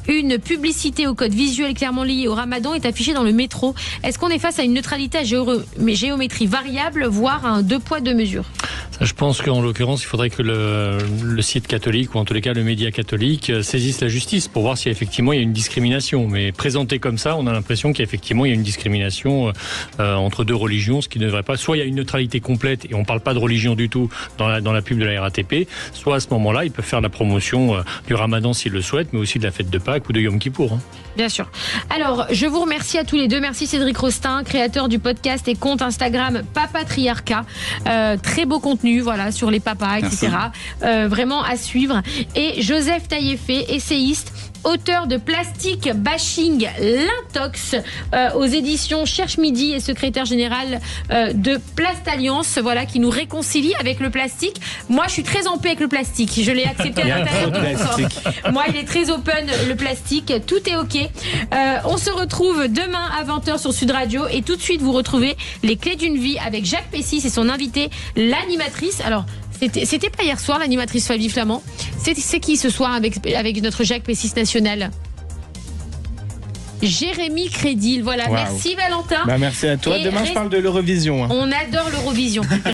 une publicité au code visuel clairement lié au Ramadan est affichée dans le métro. Est-ce qu'on est face à une neutralité à géométrie variable, voire à un 2 poids 2 mesures ? Je pense qu'en l'occurrence, il faudrait que le site catholique, ou en tous les cas le média catholique, saisisse la justice pour voir si effectivement il y a une discrimination. Mais présenté comme ça, on a l'impression qu'effectivement il y a une discrimination entre deux religions, ce qui ne devrait pas. Soit il y a une neutralité complète et on ne parle pas de religion du tout dans la pub de la RATP, soit à ce moment-là, ils peuvent faire la promotion du Ramadan s'ils le souhaitent, mais aussi de la fête de Pâques ou de Yom Kippour. Bien sûr. Alors, je vous remercie à tous les deux. Merci Cédric Rostin, créateur du podcast et compte Instagram Papatriarcat. Très beau contenu, voilà, sur les papas, etc. Vraiment à suivre. Et Joseph Taillefer, essayiste, auteur de Plastique Bashing l'Intox aux éditions Cherche Midi et secrétaire général de Plastalliance, voilà, qui nous réconcilie avec le plastique. Moi, je suis très en paix avec le plastique. Je l'ai accepté à l'intérieur de mon corps. Moi, il est très open, le plastique. Tout est OK. On se retrouve demain à 20h sur Sud Radio et tout de suite, vous retrouvez Les Clés d'une vie avec Jacques Pessis et son invité, l'animatrice. Alors, c'était pas hier soir, l'animatrice Flavie Flamand. C'est qui ce soir avec notre Jacques Pessis national ? Jérémy Crédil. Voilà, wow. Merci Valentin. Merci à toi. Demain, je parle de l'Eurovision. On adore l'Eurovision.